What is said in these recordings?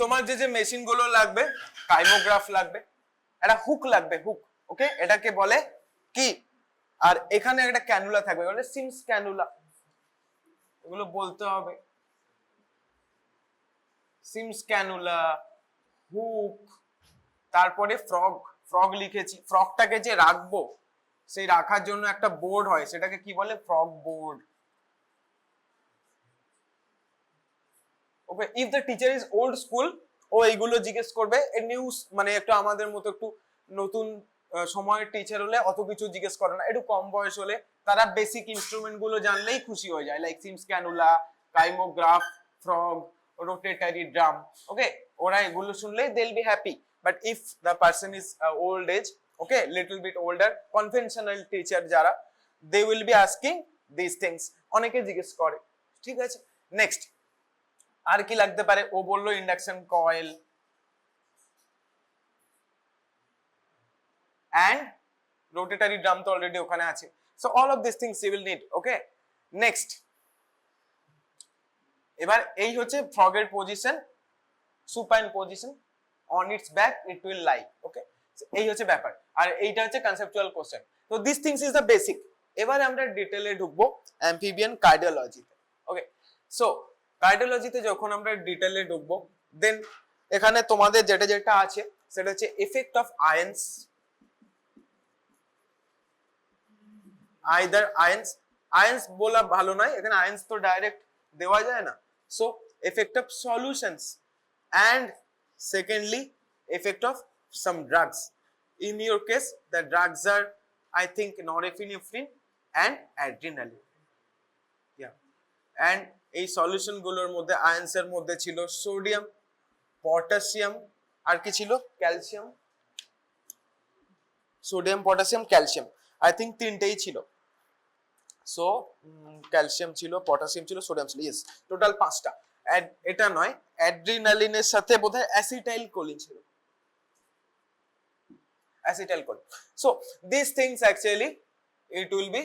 তোমার যে মেশিন গুলো লাগবে, কাইমোগ্রাফ লাগবে, একটা হুক লাগবে, হুক, ওকে, এটাকে বলে কি, আর এখানে একটা ক্যানুলা থাকবে, বলে সিমস ক্যানুলা, এগুলো বলতে হবে। সিমস ক্যানুলা, হুক, তারপরে ফ্রগ, ফ্রগ লিখেছি, ফ্রগটাকে যে রাখবো সেই রাখার জন্য একটা বোর্ড হয়, সেটাকে কি বলে, frog board. Okay, if the teacher is old school, ও এইগুলো জিজ্ঞেস করবে। নিউজ মানে একটু আমাদের মতো একটু নতুন সময়ের টিচার হলে অত কিছু জিজ্ঞেস করে না, একটু কম বয়স হলে তারা বেসিক ইনস্ট্রুমেন্ট গুলো জানলেই খুশি হয়ে যায়, like Syme's cannula, kymograph, frog, rotatory drum. Okay, ওরা এগুলো শুনলেই they will be happy. But if the person is old age, okay, little bit older, conventional teacher যারা, they will be asking this things, অনেকে জিজ্ঞেস করে। ঠিক আছে, next আর কি লাগতে পারে? ও বললো induction coil and rotatory drum তো অলরেডি ওখানে আছে। So all of these things you will need, okay? Next, এবার এই হচ্ছে ফ্রগের position, supine position, on its back it will lie, okay? So এই হচ্ছে ব্যাপার, আর এইটা হচ্ছে কনসেপচুয়াল কোশ্চেন। তো these things is the basic। এবারে আমরা ডিটেইলে ঢুকবো অ্যাম্ফিবিয়ান কার্ডিওলজিতে। ওকে, সো কার্ডিওলজিতে যখন আমরা ডিটেইলে ঢুকবো, দেন এখানে তোমাদের যেটা আছে সেটা হচ্ছে এফেক্ট অফ আয়ন্স, আইদার আয়ন্স, আয়ন্স বলা ভালো নয়, এখানে আয়ন্স তো ডাইরেক্ট দেওয়া যায় না। So effect of solutions, and secondly effect of some drugs. In your case the drugs are, I think, norepinephrine and adrenaline, yeah, and এই সলিউশন গুলোর মধ্যে আয়ন্স এর মধ্যে ছিল সোডিয়াম, পটাশিয়াম, আর কি ছিল, calcium, sodium, potassium, calcium, I think তিনটেই ছিল। সো ক্যালসিয়াম ছিল, পটাশিয়াম ছিল, সোডিয়াম ছিল, ইয়েস, টোটাল 5টা। এটা নয়, অ্যাড্রিনালিনের সাথে বোধহয় অ্যাসিটাইল কোলিন ছিল, acetylcholine. So this things actually it will be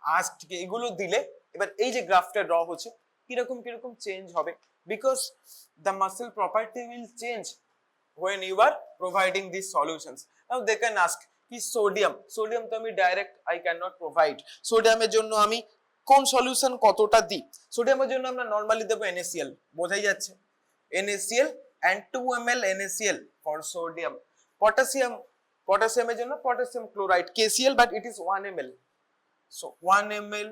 asked, এগুলো দিলে এবার এই যে গ্রাফটা ড্র হচ্ছে কিরকম কিরকম চেঞ্জ হবে, because the muscle property will change when you are providing these solutions. Now they can ask কি সোডিয়াম, সোডিয়াম তো আমি direct I can not provide, সোডিয়ামের জন্য আমি কোন সলিউশন কতটা দিই? সোডিয়ামের জন্য আমরা নরমালি দেব NaCl, বোঝাই যাচ্ছে, NaCl and 2 ml NaCl for sodium. Potassium, পটাশিয়ামের জন্য potassium chloride KCl, but it is 1 ml, so 1 ml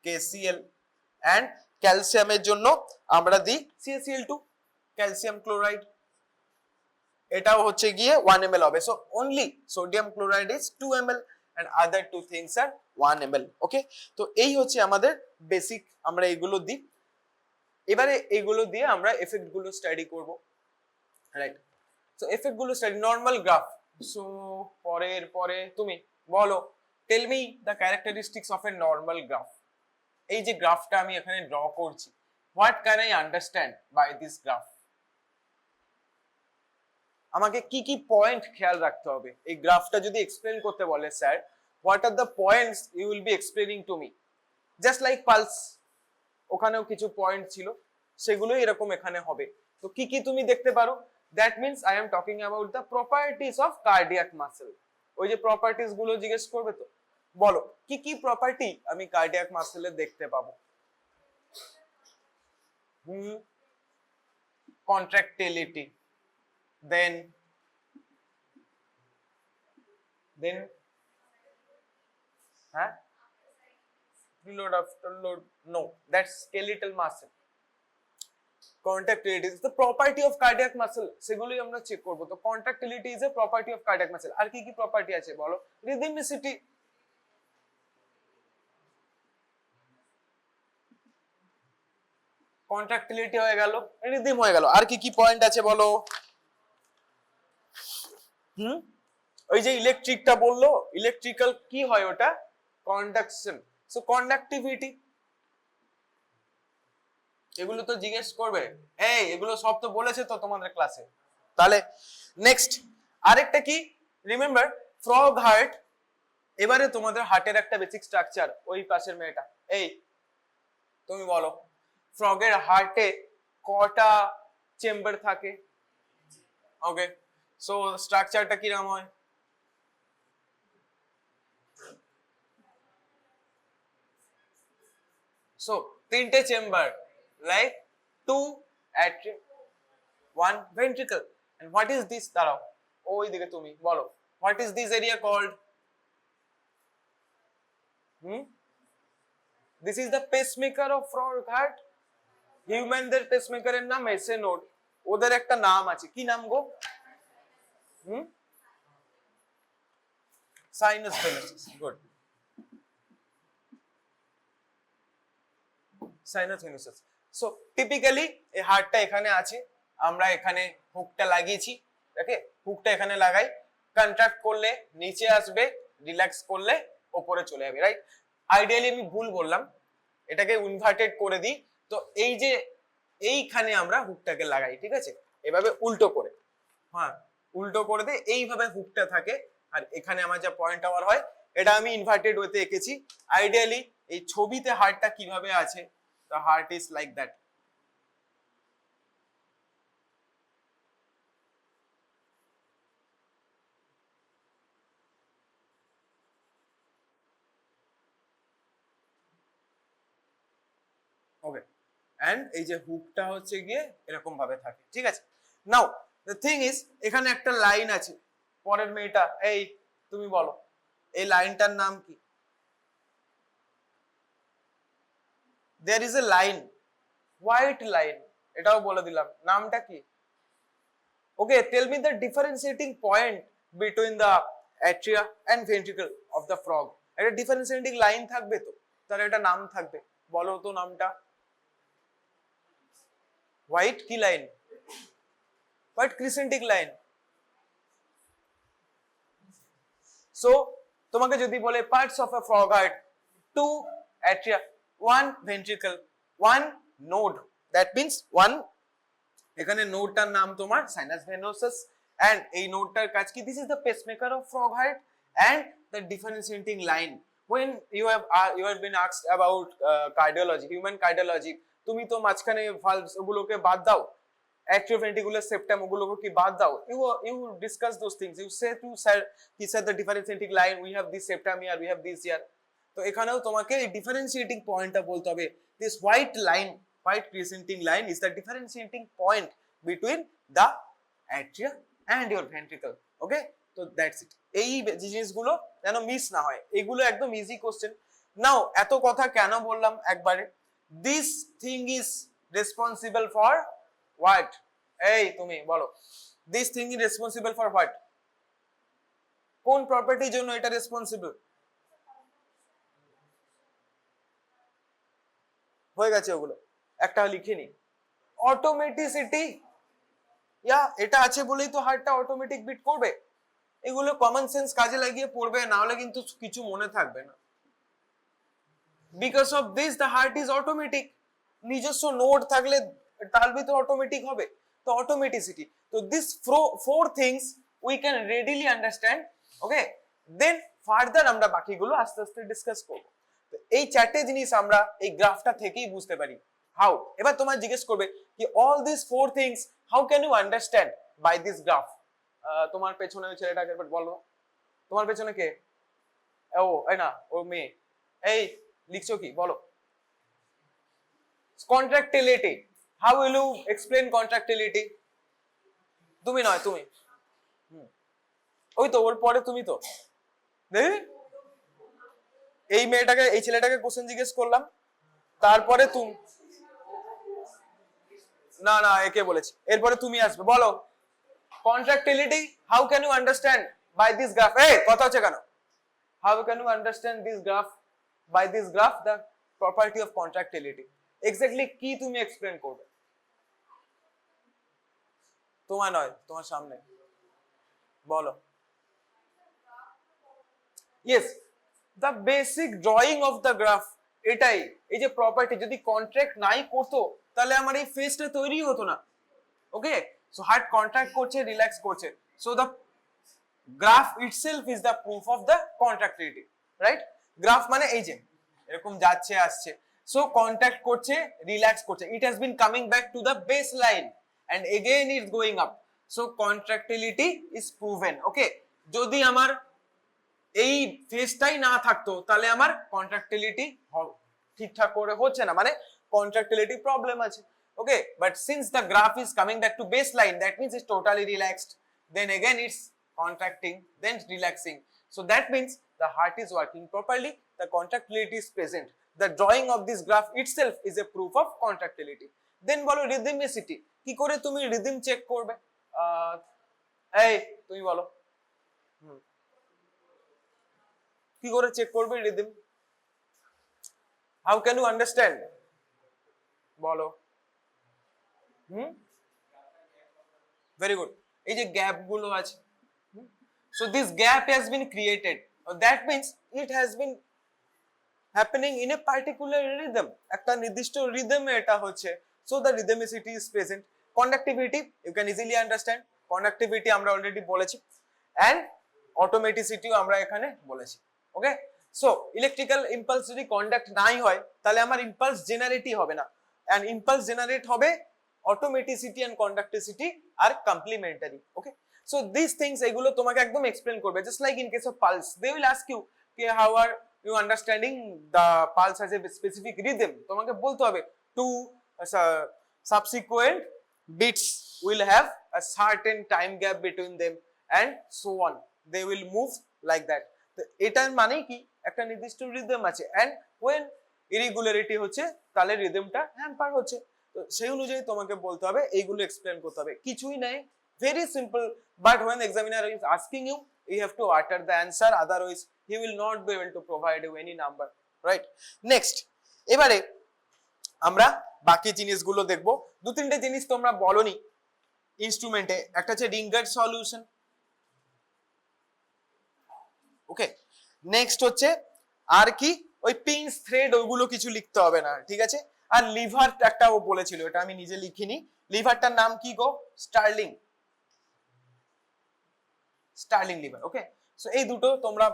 KCl, and ক্যালসিয়ামের জন্য আমরা দিই CaCl2, ক্যালসিয়াম ক্লোরাইড, এটাও হচ্ছে গিয়ে 1 ml হবে। So only sodium chloride is 2 ml and other two things are 1 ml, ওকে? তো এই হচ্ছে আমাদের বেসিক, আমরা এগুলো দিই। এবারে এগুলো দিয়ে আমরা এফেক্ট গুলো স্টাডি করব, রাইট? সো এফেক্ট গুলো স্টাডি, নরমাল গ্রাফ। সো পরে তুমি বলো, tell me the characteristics of a normal graph. এই যে গ্রাফটা আমি এখানে ড্র করছি, what can I understand by this graph? আমাকে কি কি পয়েন্ট খেয়াল রাখতে হবে এই গ্রাফটা যদি এক্সপ্লেন করতে বলে sir, what are the points you will be explaining to me? Just like pulse, ওখানেও কিছু পয়েন্ট ছিল, সেগুলো এরকম এখানে হবে। তো কি কি তুমি দেখতে পারো? That means I am talking about the properties of cardiac muscle. ওই যে প্রপার্টিজ গুলো জিজ্ঞেস করবে, তো বলো কি কি প্রপার্টি আমি কার্ডিয়াক মাসলে দেখতে পাবো? Contractility, then preload after load, no, that's skeletal muscle. Contractility is the property of cardiac muscle, সেগুলোই আমরা চেক করব। তো contractility is a property of cardiac muscle। আর কি কি প্রপার্টি আছে বলো? rhythmicity, contractility হয়ে গেল, রিদম হয়ে গেল, আর কি কি পয়েন্ট আছে বলো? ওই যে ইলেকট্রিকটা বললো, ইলেকট্রিক্যাল কি হয় ওটা? কন্ডাকশন। সো কন্ডাক্টিভিটি, এগুলো তো জিজ্ঞেস করবে, এই এগুলো সব তো বলেছে তো তোমাদের ক্লাসে। তাহলে নেক্সট আরেকটা কি, রিমেম্বার ফ্রগ হার্ট। এবারে তোমাদের হার্টের একটা বেসিক স্ট্রাকচার, ওই পাশের মেয়েটা, এই তুমি বলো ফ্রগের হার্টে কটা চেম্বার থাকে। ওকে, সো স্ট্রাকচারটা কিরকম হয়? So, তিনটে chamber, like two atrium, one ventricle. And what is this? দাঁড়াও, ওই দিকে তুমি বলো, what is this area called? This is the pacemaker of frog heart. হিউম্যানদের পেসমেকারের নাম এসএ নোড, ওদের একটা নাম আছে, কি নাম গো? Sinus venous. Good, sinus venous. So typically এই হার্টটা এখানে আছে, আমরা এখানে হুকটা লাগিয়েছি। ওকে, হুকটা এখানে লাগাই, কন্ট্রাক্ট করলে নিচে আসবে, রিল্যাক্স করলে উপরে চলে যাবে, রাইট? আইডিয়ালি আমি ভুল বললাম, এটাকে ইনভার্টেড করে দিই। তো এই যে এইখানে আমরা হুকটাকে লাগাই, ঠিক আছে, এভাবে উল্টো করে, হ্যাঁ উল্টো করে দিয়ে এইভাবে হুকটা থাকে। আর এখানে আমার যা পয়েন্ট আওয়ার হয়, এটা আমি ইনভার্টেড ওয়েতে এঁকেছি। আইডিয়ালি এই ছবিতে হার্টটা কিভাবে আছে, the heart is like that. Okay, and এই যে হুকটা হচ্ছে গিয়ে এরকম ভাবে থাকে, ঠিক আছে। নাও the thing is, এখানে একটা লাইন আছে, পরের মেয়েটা, এই তুমি বলো এই লাইনটার নাম কি? there is a line, white line, এটাও বলে দিলাম, নামটা কি? Okay, tell me the differentiating point between the atria and ventricle of the frog. একটা differentiating line থাকবে তো, তার একটা নাম থাকবে, বলো তো নামটা। হোয়াইট কি লাইন? White crescentic line. সো তোমাকে যদি বলে parts of a frog heart, two atria, one ventricle, one node, that means one, এখানে নোডটার নাম তোমার সাইনাস ভেনোসাস, এন্ড এই নোডটার কাজ কি? This is the pacemaker of frog heart and the differentiating line. when you have been asked about cardiology, human cardiology, তুমি তো মাঝখানে ভালভস ওগুলোকে বাদ দাও, atrioventricular septum ওগুলোকে কি বাদ দাও, you discuss those things, you say to sir, he said the differentiating line, we have this septum here, we have this here. তো এখানেও তোমাকে এই ডিফারেন্সিয়েটিং পয়েন্টটা বলতে হবে, this white line, white presenting line is the differentiating point between the atria and your ventricle. Okay, so that's it. এই জিনিসগুলো যেন মিস না হয়, এগুলো একদম ইজি কোশ্চেন। নাও এত কথা কেন বললাম একবারে, this thing is responsible for what? এই তুমি বলো, this thing is responsible for what? কোন প্রপার্টির জন্য এটা রেসপন্সিবল? হয়ে গেছে, ওগুলো একটা লিখে নি, অটোমেটিসিটি, ইয়া এটা আছে বলেই তো হার্টটা অটোমেটিক বিট করবে। এগুলো কমন সেন্স কাজে লাগিয়ে পড়বে, না হলে কিন্তু কিছু মনে থাকবে না। Because of this the heart is automatic, নিজস্ব নোড থাকলে তার ভিতরে অটোমেটিক হবে, তো অটোমেটিসিটি। তো this four things we can readily understand. Okay, then further আমরা বাকিগুলো আস্তে আস্তে ডিসকাস করব। এই চারটে জিনিস আমরা এই গ্রাফটা থেকেই বুঝতে পারি। হাউ? এবার তোমার জিজ্ঞেস করবে কি all this four things how can you understand by this graph? তোমার পেছনে ওই ছেলেটাকে বলো, তোমার পেছনে কে? ও এই না, ও মেয়ে। এই লিখছো কি বলো? Contractility, how will you explain contractility? তুমি নয়, তুমি, ওই তো ওর পরে তুমি তো। এই মেয়েটাকে, এই ছেলেটাকে কোশ্চেন জিজ্ঞেস করলাম, তারপরে তুমি, না না একে বলেছি, এরপরে তুমি আসবে, বলো contractility how can you understand by this graph? এই কথা হচ্ছে কেন? How can you understand this graph, by this graph the property of contractility? Exactly কি তুমি এক্সপ্লেন করবে? তোমার নয়, তোমার সামনে বলো। Yes, the basic drawing of the graph এটাই, এই যে প্রপার্টি যদি কন্ট্রাক্ট নাই করতো তাহলে আমার এই ফেসটা তৈরি হতো না। ওকে, সো হার্ট কন্ট্রাক্ট করছে, রিল্যাক্স করছে, so the graph itself is the proof of the contractility, right? Graph মানে এই যে এরকম যাচ্ছে আসছে, সো কন্ট্রাক্ট করছে, রিল্যাক্স করছে, it has been coming back to the base line and again it's going up. So contractility is proven. Okay, যদি আমার এই ফেজটাই না থাকতো তাহলে আমার কন্ট্রাক্টিলিটি ঠিকঠাক করে হচ্ছে না, মানে কন্ট্রাক্টিলিটি প্রবলেম আছে। Okay, but since the graph is coming back to base line, that means it's totally relaxed, then again it's contracting, then relaxing. So that means the heart is working properly, the contractility is present. The drawing of this graph itself is a proof of contractility. Then বলো rhythmicity, কি করে তুমি rhythm check করবে? এই তুমি বলো কি করে চেক করবে rhythm? How can you understand? বলো। Very good. এই যে গ্যাপ গুলো আছে, so this gap has been created, that means it has been happening in a particular rhythm, একটা নির্দিষ্ট রিদমে এটা হচ্ছে, so the rhythmicity is present. Conductivity you can easily understand, conductivity আমরা অলরেডি বলেছি, and automaticity আমরা এখানে বলেছি। ওকে, সো ইলেকট্রিক্যাল ইম্পালস যদি কন্ডাক্ট নাই হয় তাহলে আমার ইম্পালস জেনারেটই হবে না, and ইম্পালস জেনারেট হবে, অটোমেটিসিটি এন্ড কন্ডাক্টিসিটি আর complementary. Okay, so these things এগুলো তোমাকে একদম এক্সপ্লেন করবে, just like in case of pulse they will ask you कि how are you understanding the pulse has a specific rhythm, তোমাকে বলতে হবে two subsequent beats will have a certain time gap between them and so on, they will move like that. তো এটার মানে কি একটা নির্দিষ্ট রিদম আছে, and when irregularity হচ্ছে তাহলে রিদমটা হ্যাম্পার হচ্ছে, তো সেই অনুযায়ী তোমাকে বলতে হবে, এইগুলো এক্সপ্লেন করতে হবে, কিছুই নাই, very simple. But when the examiner is asking you, you have to utter the answer, otherwise he will not be able to provide you any number, right? Next, এবারে আমরা বাকি জিনিসগুলো দেখব। দু তিনটে জিনিস তোমরা বলনি ইনস্ট্রুমেন্টে, একটা হচ্ছে রিঙ্গার সলিউশন। ওকে, নেক্সট হচ্ছে আর কি, ওই পিনস থ্রেড ওইগুলো কিছু লিখতে হবে না, ঠিক আছে। আর লিভার একটা ও বলেছিল, এটা আমি নিজে লিখিনি, লিভারটার নাম কি গো? Starling, Starling lever. Okay, so এই দুটো তোমরা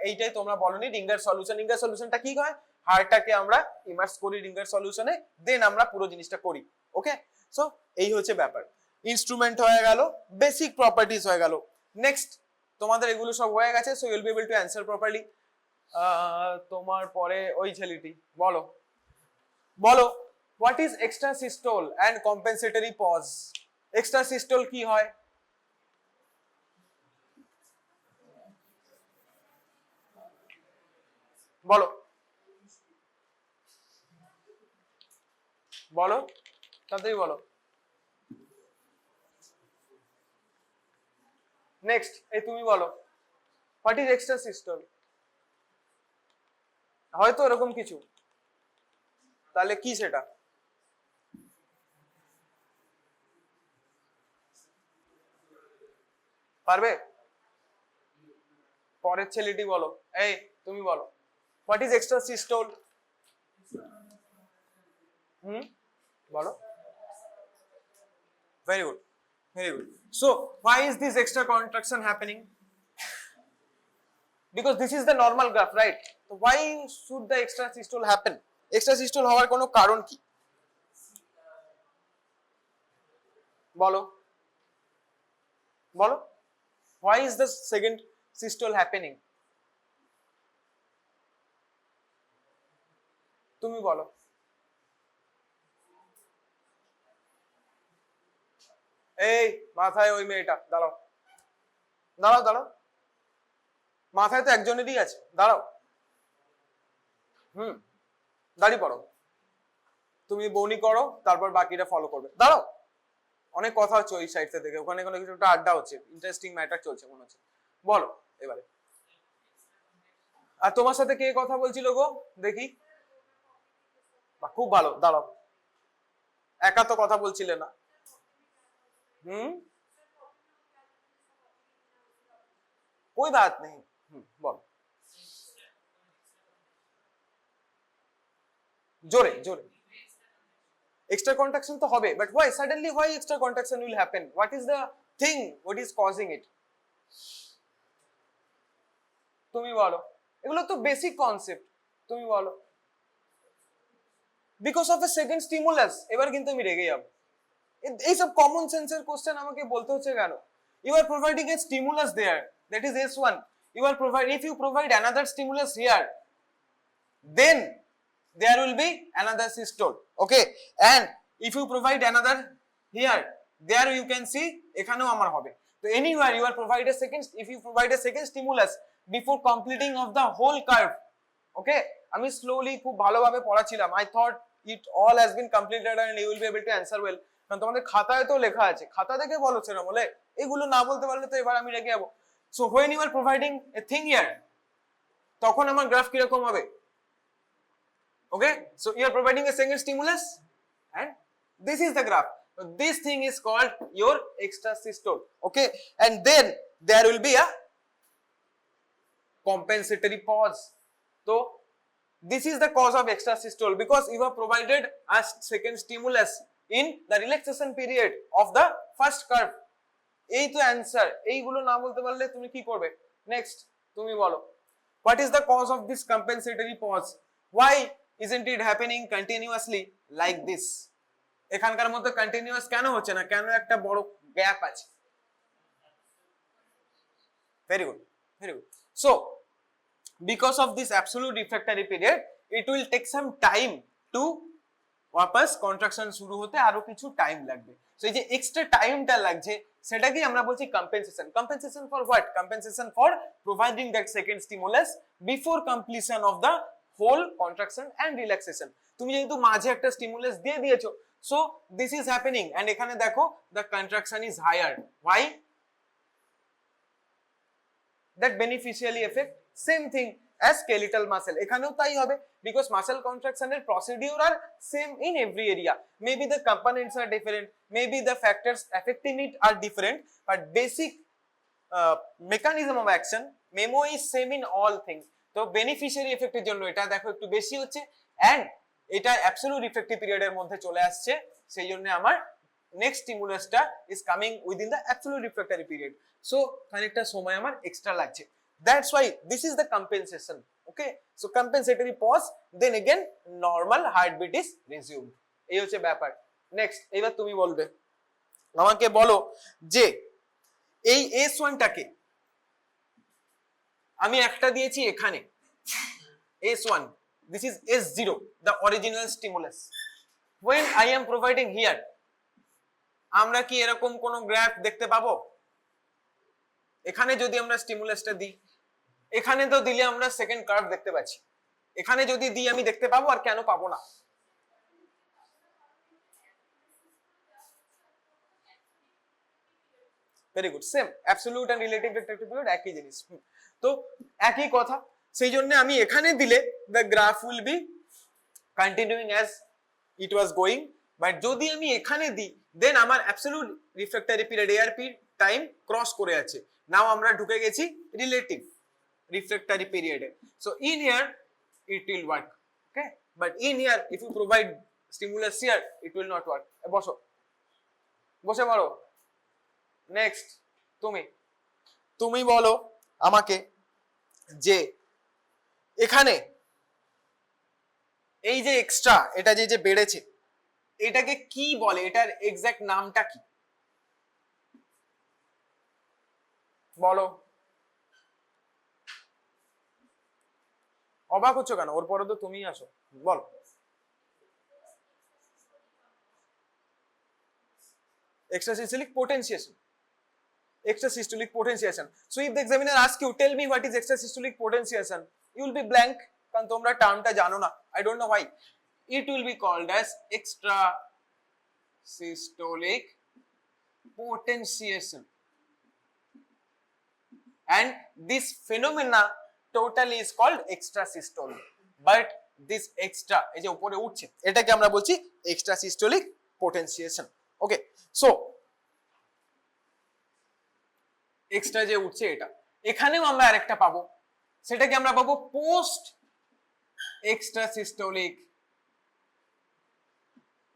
এইটাই তোমরা বলনি। রিঙ্গার সলিউশন, রিঙ্গার সলিউশনটা কি হয়, হাড়টাকে আমরা ইমার্স করি রিঙ্গার সলিউশনে, দেন আমরা পুরো জিনিসটা করি। ওকে, সো এই হচ্ছে ব্যাপার। ইনস্ট্রুমেন্ট হয়ে গেল, বেসিক প্রপার্টিজ হয়ে গেল। নেক্সট তোমাদের এগুলো সব হয়ে গেছে, so you'll be able to answer properly. তোমার পরে ওই ছেলেটি বলো, বলো what is extra systole and compensatory pause? Extra systole কি হয়? বলো বলো তাড়াতাড়ি বলো। নেক্সট, এই তুমি বলো হোয়াট ইজ এক্সট্রা সিস্টোল? হয়তো এরকম কিছু, তাহলে কি সেটা? পারবে? পরের ছেলেটি বলো, এই তুমি বলো হোয়াট ইজ এক্সট্রা সিস্টোল? বলো। Very good, very good. So why is this extra contraction happening? Because this is the normal graph, right? So why should the extra systole happen? Extra systole হওয়ার কোনো কারণ কি? বলো বলো, why is the second systole happening? তুমি বলো। এই মাথায় ওই মেয়েটা, দাঁড়াও দাঁড়াও দাঁড়াও, মাথায় তো একজনেরই আছে, দাঁড়াও। দাঁড়িয়ে পড়ো, তুমি বৌনি করো, তারপর বাকিটা ফলো করবে। দাঁড়াও, অনেক কথা হচ্ছে ওই সাইড থেকে, ওখানে কোনো কিছু একটা আড্ডা হচ্ছে, ইন্টারেস্টিং ম্যাটার চলছে মনে হচ্ছে। বলো এবারে। আর তোমার সাথে কে কথা বলছিল গো দেখি? খুব ভালো, দাঁড়াও, একা তো কথা বলছিলে না। कोई बात नहीं, बोलो जोरे जोरे। extra contraction তো হবে, but why suddenly, why extra contraction will happen? What is the thing, what is causing it? তুমি বলো, এগুলো তো বেসিক কনসেপ্ট, তুমি বলো। because of a second stimulus, এবার কিন্তু আমি রেগে যাব। এইসব কমন সেন্সের কোশ্চেন আমাকে বলতে হচ্ছে কেন? You are providing a stimulus there, that is S1. If you provide another stimulus here, then there will be another systole. Okay, and if you provide another here, there you can see এখানেও আমার হবে। So anywhere you are provide a second, if you provide a second stimulus before completing of the whole curve, okay, আমি slowly খুব ভালোভাবে পড়াছিলাম, I thought it all has been completed and you will be able to answer well, কারণ তোমাদের খাতায় তো লেখা আছে, খাতা দেখে বলো ছেড়ে বলে, এগুলো না বলতে পারলে তো এবার আমি রেগে যাবো। So when you are providing a thing here, তখন আমার গ্রাফ কিরকম হবে? Okay, so you are providing a second stimulus and this is the graph. So this thing is called your extrasystole. Okay, and then there will be a compensatory pause. So this is the cause of extrasystole, because you have provided a second stimulus in the relaxation period of the first curve. এই তো answer. এইগুলো না বলতে পারলে তুমি কি করবে? Next তুমি বলো, what is the cause of this compensatory pause? Why isn't it happening continuously like this? এখানকার মধ্যে কন্টিনিউয়াস কেন হচ্ছে না? কেন একটা বড় গ্যাপ আছে? Very good, very good. So because of this absolute refractory period, it will take some time to ওয়াপস কন্ট্রাকশন শুরু হতে আরো কিছু টাইম লাগবে। সো এই যে এক্সট্রা টাইমটা লাগছে সেটাকেই আমরা বলছি compensation. Compensation for what? Compensation for providing that second stimulus before completion of the whole contraction and relaxation. তুমি যেহেতু মাঝে একটা স্টিমুলাস দিয়ে দিয়েছো, so this is happening, and এখানে দেখো the contraction is higher. Why? that beneficially affect same thing as skeletal muscle, এখানেও তাই হবে, because muscle contraction এর procedure are same in every area. Maybe the components are different, maybe the factors affecting it are different, but basic mechanism of action memo is same in all things. তো beneficiary effect এর জন্য এটা দেখো একটু বেশি হচ্ছে, and এটা absolute refractive period এর মধ্যে চলে আসছে, সেই জন্য আমার next stimulus টা is coming within the absolute refractory period. So খানিকটা সময় আমার এক্সট্রা লাগছে, that's why this is the compensation. Okay, so compensatory pause, then again normal heartbeat is resumed. এই হচ্ছে ব্যাপার। নেক্সট এবার তুমি বলবে, আমাকে বলো যে এই S1 টাকে আমি একটা দিয়েছি এখানে, S1, this is S0, the original stimulus. When I am providing here, আমরা কি এরকম কোন গ্রাফ দেখতে পাবো? এখানে যদি আমরা স্টিমুলাসটা দিই, এখানে তো দিলে আমরা সেকেন্ড কার্ভ দেখতে পাচ্ছি, এখানে যদি দিই আমি দেখতে পাবো, আর কেন পাবো না? Very good, same absolute and relative refractive period একই জিনিস, তো একই কথা। সেই জন্য আমি এখানে দিলে the graph will B continuing as it was going, but যদি আমি এখানে দিই দেন আমার absolute refractory period ARP time cross করে আছে, নাও আমরা ঢুকে গেছি রিলেটিভ রিফ্রাক্টরি পিরিয়ডে। So in here it will work, okay, but in here if you provide stimulus here it will not work. বসো, বসে পড়ো। নেক্সট তুমি বলো আমাকে যে এখানে এই যে এক্সট্রা এটা যে বেড়েছে এটাকে কি বলে, এটার এক্সাক্ট নামটা কি বলো? অবাক হচ্ছ কেন? ওর পরে তো তুমি আসো, বলো। Extrasystolic potentiation. Extrasystolic potentiation. So if the examiner asks you, tell me what is extrasystolic potentiation, you will be blank, কারণ তোমরা টার্মটা জানো না। I don't know why. It will be called as extrasystolic potentiation. And this phenomena totally is called extrasystole. But this extra এই যে উপরে উঠছে এটাকে আমরা বলছি extrasystolic potentiation. Okay, so extra যে উঠছে এটা, এখানেও আমরা আরেকটা পাবো, সেটাকে আমরা পাবো post extrasystolic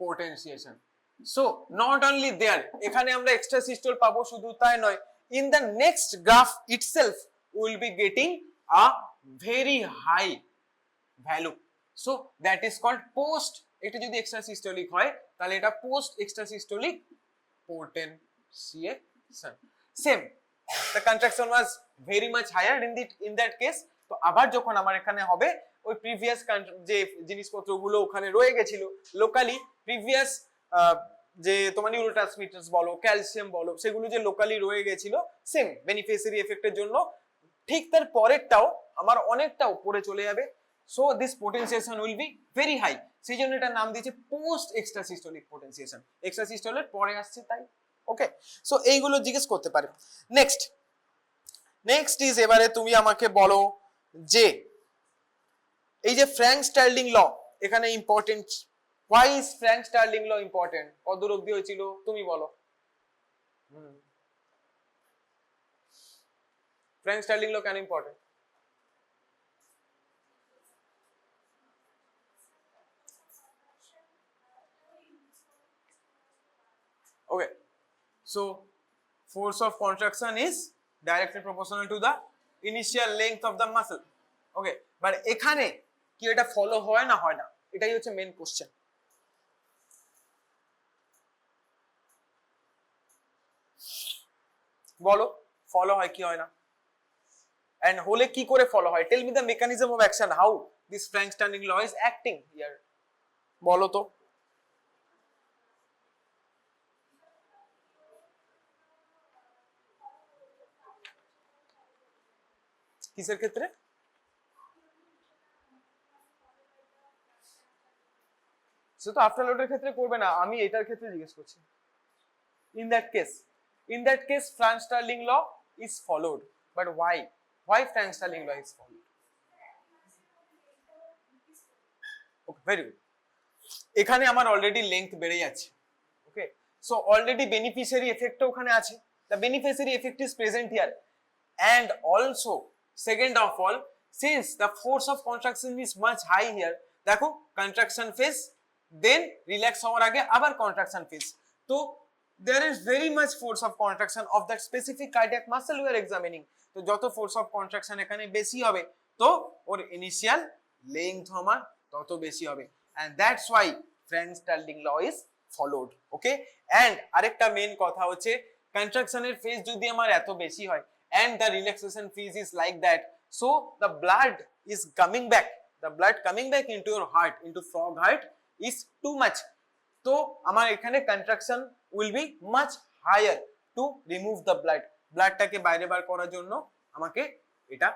potentiation. So not only there, এখানে আমরা extrasystole পাবো, শুধু তাই নয়, in the next graph itself we will be getting a very high value, so that is called post এটা যদি এক্সট্রা সিস্টোলিক হয় তাহলে এটা post extra systolic potentiation same the contraction was very much higher in that case তো আবার যখন আমার এখানে হবে ওই প্রিভিয়াস যে জিনিসপত্রগুলো ওখানে রয়ে গেছিল লোকালি প্রিভিয়াস যে তোমার নিউরোট্রান্সমিটারস বলো ক্যালসিয়াম বলো সেগুলো যে লোকালি রয়ে গেছিল সেম বেনিফিশিয়ারি এফেক্টের জন্য ঠিক তার পরেরটাও আমার অনেকটা উপরে চলে যাবে so this potentiation will be very high সেই জন্য এটার নাম দিয়েছে post extra systolic potentiation extra সিস্টোলের পরে আসছে তাই ওকে সো এইগুলো জিজ্ঞেস করতে পারে নেক্সট ইজ এবারে তুমি আমাকে বলো যে এই যে ফ্র্যাঙ্ক স্টার্লিং ল এখানে important why is Frank Starling law important কতদূর অবধি হয়েছিল তুমি বলো ফ্র্যাঙ্ক স্টার্লিং ল কেন important okay so force of contraction is directly proportional to the initial length of the muscle okay but এখানে কি এটা ফলো হয় না এটাই হচ্ছে মেইন কোশ্চেন বলো ফলো হয় কি হয় না and হলে কি করে ফলো হয় tell me the mechanism of action how this Frank Starling law is acting here বলো তো কিসের ক্ষেত্রে সে তো আফটার লোডের ক্ষেত্রে করবে না আমি এটার ক্ষেত্রে জিজ্ঞেস করছি in that case Frank Starling law is followed but why Frank Starling law is followed okay very good এখানে আমার অলরেডি লেংথ বেড়ে যাচ্ছে ওকে সো অলরেডি বেনিফিশিয়ারি এফেক্টও ওখানে আছে the beneficiary effect is present here and also second of all since the force of contraction is much high here দেখো contraction phase then relax হওয়ার আগে আবার contraction phase তো there is very much force of contraction of that specific cardiac muscle we are examining তো যত force of contraction এখানে বেশি হবে তো ওর initial length আমার তত বেশি হবে and that's why Frank Starling law is followed okay and আরেকটা মেইন কথা হচ্ছে contraction এর phase যদি আমার এত বেশি হয় and the relaxation phase is like that so the blood coming back into your heart into frog heart is too much তো আমার এখানে contraction will be much higher to remove the bloodটাকে বাইরে বার করার জন্য আমাকে এটা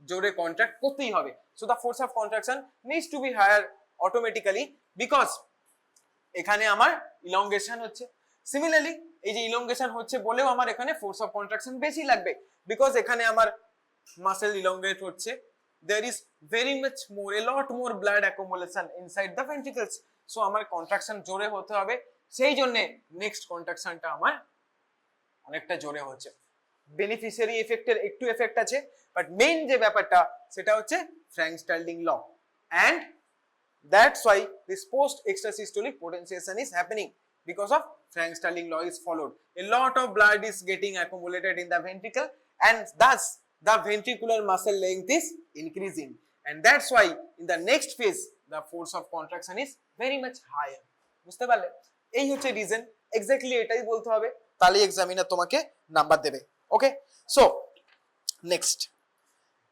জোরে কন্ট্রাক্ট করতেই হবে so the force of contraction needs to be higher automatically because এখানে আমার elongation হচ্ছে similarly এই যে elongation হচ্ছে বলেও আমার এখানে force of contraction বেশি লাগবে because এখানে আমার muscle elongate হচ্ছে there is very much more a lot more blood accumulation inside the ventricles so আমার contraction জোরে হতে হবে সেই জন্য নেক্সট কন্ট্রাকশনটা আমার অনেকটা জোরে হচ্ছে বেনিফিশিয়ারি এফেক্টের একটু এফেক্ট আছে বাট মেইন যে ব্যাপারটা সেটা হচ্ছে Frank Starling law and that's why this post extrasystolic potentiation is happening because of Frank Starling law is followed a lot of blood is getting accumulated in the ventricle and thus the ventricular muscle length is increasing and that's why in the next phase the force of contraction is very much higher বুঝতে পারলে এই হচ্ছে reason exactly এটাই বলতে হবে তাহলে examiner তোমাকে number দেবে ওকে সো নেক্সট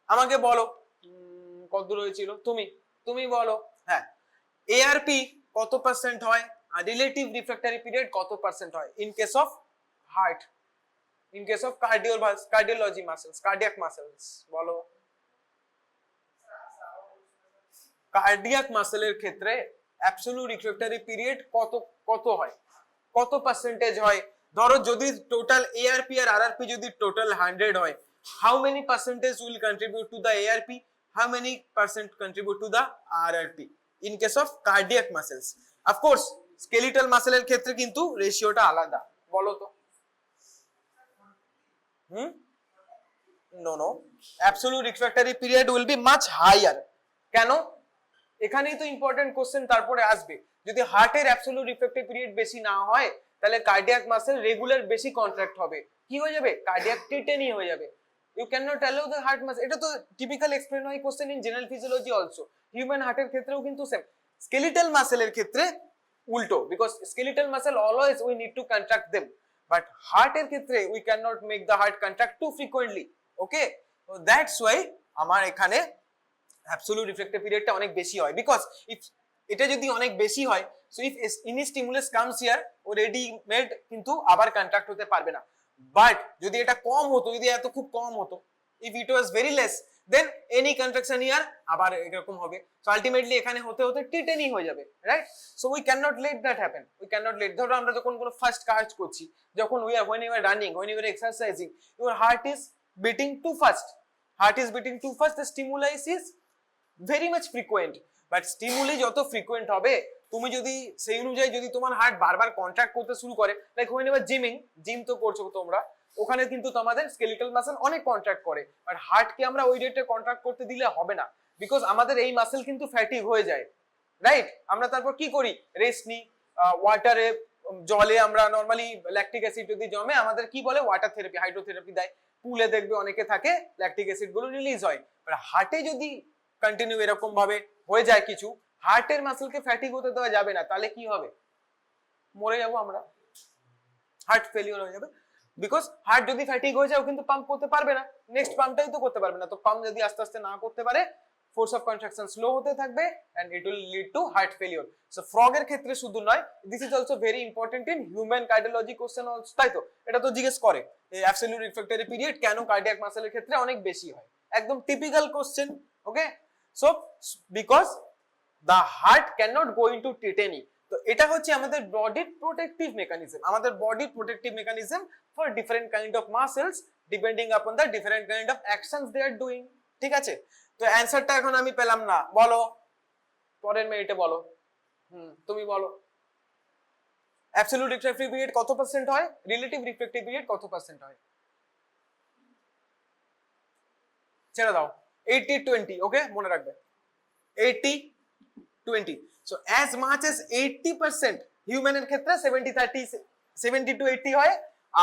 আমাকে বলো কত হয়েছিল তুমি বলো হ্যাঁ এআরপি কত পার্সেন্ট হয় আর রিলেটিভ রিফ্র্যাক্টরি পিরিয়ড কত পার্সেন্ট হয় in case of heart in case of cardiology muscles cardiac muscles বলো কার্ডিয়াক মাসেলের ক্ষেত্রে অ্যাবসলিউট রিফ্র্যাক্টরি পিরিয়ড কত হয় কত পার্সেন্টেজ হয় ধরো যদি টোটাল এআরপি আর আরআরপি যদি টোটাল 100 হয় how many percentage will contribute to the ARP how many percent contribute to the RRP in case of cardiac muscles of course skeletal মাসেলের ক্ষেত্রে কিন্তু রেশিওটা আলাদা বলো তো no absolute refractory period will be much higher কেন এখানেই তো ইম্পর্টেন্ট কোশ্চেন তারপরে আসবে যদি হার্টের অ্যাবসলিউট রিফ্র্যাক্টরি পিরিয়ড বেশি না হয় তাহলে কার্ডিয়াক মাসেল রেগুলার বেশি কন্ট্রাক্ট হবে কি হয়ে যাবে কার্ডিয়াক টিটেনি হয়ে যাবে you can not allow the heart muscle এটা তো টিপিক্যাল এক্সপ্লেন হয় question in general physiology also human হার্টের ক্ষেত্রেও কিন্তু সেম স্কেলিটাল মাসেলের ক্ষেত্রে উল্টো, because skeletal muscle always we need to contract them, but হার্টের ক্ষেত্রে we can not make the heart contract too frequently. Okay, that's why আমার এখানে অ্যাবসলিউট রিফ্লেক্টিভ পিরিয়ডটা অনেক বেশি হয়, বিকজ ইফ এটা যদি অনেক বেশি হয়, so if any stimulus comes here, ও রেডিমেড কিন্তু আবার কন্ট্রাক্ট হতে পারবে না। বাট যদি এটা কম হতো, যদি এত খুব কম হতো, if it was very less, than any contraction here আবার এরকম হবে। সো আলটিমেটলি এখানে হতে হতে টিটেনি হয়ে যাবে, right? So we can not late that happen, we can not late. ধরো আমরা যখন কোনো ফার্স্ট কাজ করছি, যখন when you are running, when you are exercising, your heart is beating too fast, heart is beating too fast, the stimulus is very much frequent, but stimuli যত frequent হবে, তুমি যদি সেই অনুযায়ী যদি তোমার হার্ট বারবার কন্ট্রাক্ট করতে শুরু করে, like when you are gym তো করছো তোমরা, ওখানে কিন্তু তোমাদের স্কেলিটাল মাসেল অনেক কন্ট্রাক্ট করে, বাট হার্টকে আমরা ওই রেটে কন্ট্রাক্ট করতে দিলে হবে না, বিকজ আমাদের এই মাসেল কিন্তু ফ্যাটিগ হয়ে যায়, রাইট? আমরা তারপর কি করি, রেস্ট নিই, ওয়াটারে, জলে আমরা নরমালি ল্যাকটিক অ্যাসিড যদি জমে, আমাদের কি বলে ওয়াটার থেরাপি, হাইড্রোথেরাপি দেয়, পুলে দেখবে অনেকে থাকে, ল্যাকটিক অ্যাসিড গুলো রিলিজ হয়। বাট হার্টে যদি কন্টিনিউ এরকম ভাবে হয়ে যায় কিছু, হার্টের মাসেলকে ফ্যাটিগ হতে দেওয়া যাবে না, তাহলে কি হবে, মরে যাবো আমরা, হার্ট ফেলিওর হয়ে যাবে। বিকজ হার্ট যদি ফ্যাটিগ হয়ে যায়, ও কিন্তু পাম্প করতে পারবে না, নেক্সট পাম্পটাই তো করতে পারবে না। তো পাম্প যদি আস্তে আস্তে না করতে পারে, ফোর্স অফ কন্ট্রাকশন স্লো হতে থাকবে, and it will lead to heart failure. So frog এর ক্ষেত্রে শুধু নয়, this is also very important in human cardiology question also, তাই তো? এটা তো জিজ্ঞেস করে এই অ্যাবসলিউট রিফ্লেক্টরি পিরিয়ড কেন কার্ডিয়াক মাসেলের ক্ষেত্রে অনেক বেশি হয়, একদম typical question. Okay, so because the heart can not go into tetany. তো এটা হচ্ছে আমাদের বডির প্রোটেক্টিভ মেকানিজম, আমাদের বডির protective mechanism for different kind of muscles depending upon the different kind of actions they are doing. ঠিক আছে, তো অ্যানসারটা এখন আমি পেলাম না, বলো পরের মিনিটে বলো। তুমি বলো অ্যাবসলিউট রিফ্লেক্টিভ পিরিয়ড কত পার্সেন্ট হয়, রিলেটিভ রিফ্লেক্টিভ পিরিয়ড কত পার্সেন্ট হয়? ছেড়ে দাও, 80-20। ওকে, মনে রাখবে 80-20। সো অ্যাজ মাচ এস 80% হিউম্যানের ক্ষেত্রে 70-30, 70-80 হয়,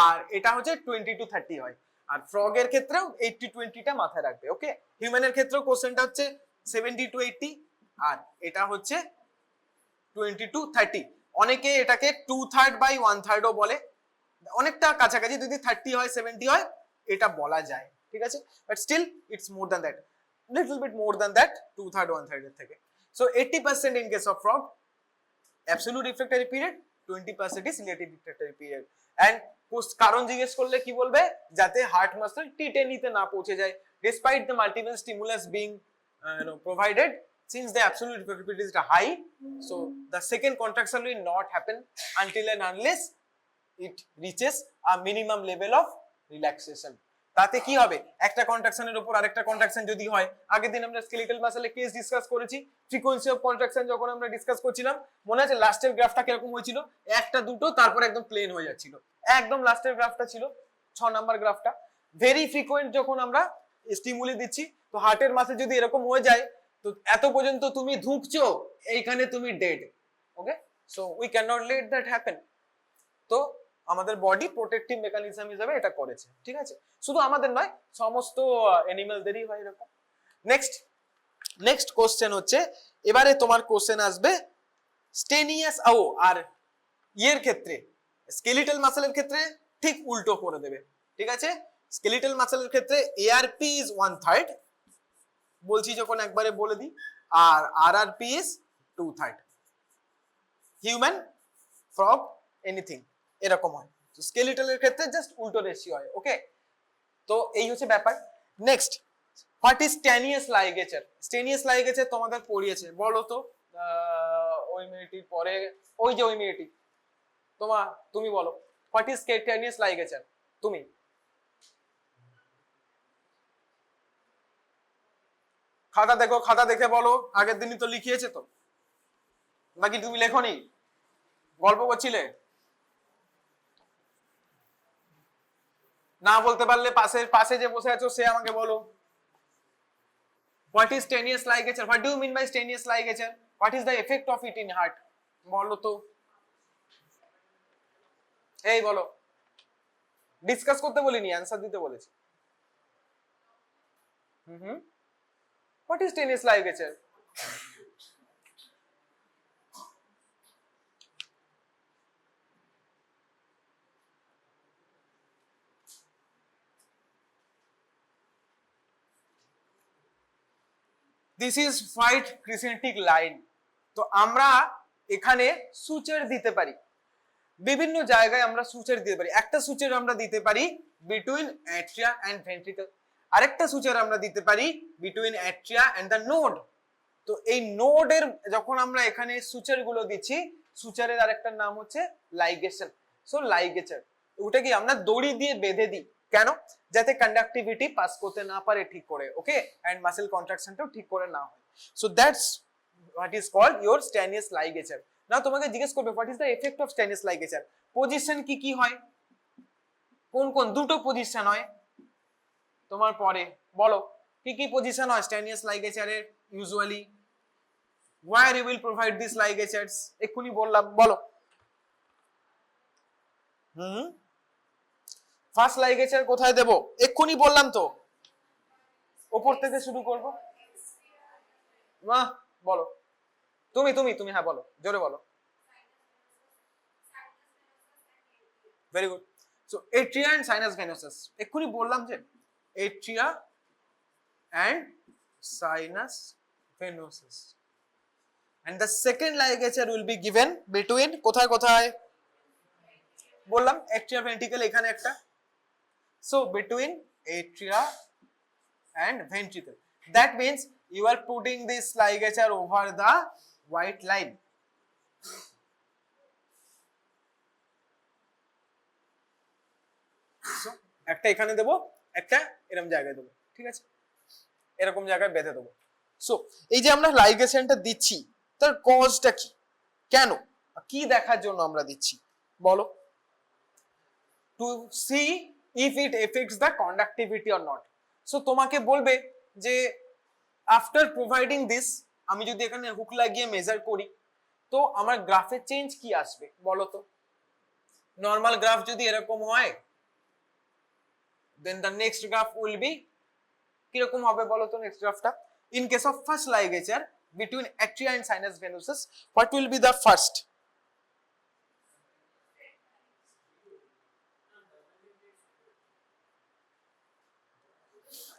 আর এটা হচ্ছে 20-30 হয়। আর ফ্রগ এর ক্ষেত্রেও 80-20টা মাথায় রাখবে। ওকে, হিউম্যানের ক্ষেত্রেও কোশ্চেনটা হচ্ছে 70-80, আর এটা হচ্ছে 20-30। অনেকে এটাকে 2/3/1/3 ও বলে, অনেকটা কাছাকাছি, যদি 30 হয় 70 হয় এটা বলা যায়, ঠিক আছে, but still it's more than that, little bit more than that, 2/3 1/3 এর থেকে। So 80% in case of frog absolute refractory period, 20% is relative refractory period. And কারণ জিজ্ঞেস করলে কি বলবে, যাতে হার্ট মাসেল টিটেনিতে না পৌঁছে যায়, despite the multiple stimulus being provided, since the absolute refractory period is high, so the second contraction will not happen until and unless it reaches a minimum level of relaxation. তাতে কি হবে, একটা কন্ট্রাকশনের উপর আরেকটা contraction যদি হয়, আগের দিন আমরা স্কেলিটাল মাসেলের কেস ডিসকাস করেছি, ফ্রিকোয়েন্সি অফ কন্ট্রাকশন যখন আমরা ডিসকাস করছিলাম, মনে আছে লাস্টের গ্রাফটা কিরকম হয়েছিল, একটা দুটো তারপর একদম প্লেন হয়ে যাচ্ছিল, একদম লাস্টের গ্রাফটা ছিল 6 নাম্বার গ্রাফটা। ভেরি ফ্রিকোয়েন্ট যখন আমরা স্টিমুলি দিচ্ছি, তো হার্টের মাসে যদি এরকম হয়ে যায়, তো এত পর্যন্ত তুমি ধুঁকছো, এইখানে তুমি dead. Okay, so we can not late that happen. তো আমাদের বডি প্রোটেক্টিভ মেকানিজম হিসেবে এটা করেছে, ঠিক আছে, শুধু আমাদের নয়, সমস্ত অ্যানিমালদেরই হয় এরকম। নেক্সট কোশ্চেন হচ্ছে, এবারে তোমার কোশ্চেন আসবে স্টেনিয়াস আর ইয়ের ক্ষেত্রে, স্কেলিটাল মাসেলের ক্ষেত্রে ঠিক উল্টো করে দেবে, ঠিক আছে। স্কেলিটাল মাসেলের ক্ষেত্রে এআরপি ইজ 1/3, বলছি যখন একবারে বলে দিই, আর RRP is 2/3। Human, frog, anything এরকম হয়। তো স্কেলিটালের ক্ষেত্রে জাস্ট উল্টো রেশিও হয়। ওকে, তো এই হচ্ছে ব্যাপার। Next, what is Stannius ligature? Stannius ligature তোমাদের পড়িয়েছে, বলো তো, ওই মিনিটের পরে, ওই যে ওই মিনিটই, তুমি বলো হোয়াট ইজ স্টেনিয়াস লাইগেচার, তুমি খাতা দেখো, খাতা দেখে বলো, আগের দিনই তো লিখিয়েছে তো, নাকি তুমি লেখনি, গল্প করছিলে? না বলতে পারলে পাশে যে বসে আছো সে আমাকে বলো, what is Stannius ligature, what do you mean by Stannius ligature, what is the effect of it in heart, বলো তো, এই বলো, ডিসকাস করতে বলিনি, অ্যানসার দিতে বলেছি। What is Stannius ligature? This is white crescentic line. তো আমরা এখানে সুচার দিতে পারি, বিভিন্ন জায়গায় আমরা সুচার দিতে পারি। একটা সুচার আমরা দিতে পারি বিটুইন অ্যাট্রিয়া এন্ড ভেন্ট্রিকল, আরেকটা সুচার আমরা দিতে পারি between atria and the node. তো এই নোডের যখন আমরা এখানে সুচার গুলো দিচ্ছি, সুচারের আরেকটা নাম হচ্ছে লাইগেশন। সো লাইগেচার ওটা কি আমরা দড়ি দিয়ে বেঁধে দিই, কেন? যাতে কন্ডাক্টিভিটি পাস করতে না পারে ঠিক করে, ওকে, এন্ড মাসেল কন্ট্রাকশনটাও ঠিক করে না হয়। So that's what is called your Stannius ligature. Now তোমাকে জিজ্ঞেস করবে what is the effect of Stannius ligature. Position কি কি হয়, কোন কোন দুটো পজিশন হয় তোমার পরে বলো, কি কি পজিশন হয় স্টেনিয়াস লাইগেচারের usually? where you will provide these ligatures এক্ষুনি বললাম, বলো। ফার্স্ট লাইগেচার কোথায় দেব এক্ষুনি বললাম তো, উপর থেকে শুরু করব। বলো তুমি তুমি তুমি হ্যাঁ বলো, জোরে বলো। Very good. So atria and sinus venosus এক্ষুনি বললাম যে atria and sinus venosus, and the second ligature will be given between কোথায় কোথায় বললাম, atria ventricle এখানে একটা, so between atria and ventricle. That means you are putting this ligature over the white line. So একটা এখানে দেব, একটা এরকম জায়গায় দেব, ঠিক আছে, এরকম জায়গায় বেঁধে দেব। সো এই যে আমরা লাইগেশনটা দিচ্ছি তার কজটা কি, কেন, কি দেখার জন্য আমরা দিচ্ছি বলো? To see if it effects the conductivity or not. So তোমাকে বলবে যে আফটার প্রোভাইডিং দিস আমি যদি এখানে হুক লাগিয়ে মেজার করি তো আমার গ্রাফে চেঞ্জ কি আসবে বলো তো? নর্মাল গ্রাফ যদি এরকম হয় then the next graph will be কিরকম হবে বলো তো? নেক্সট গ্রাফটা in case of first ligature between atria and sinus venosus, what will be the first?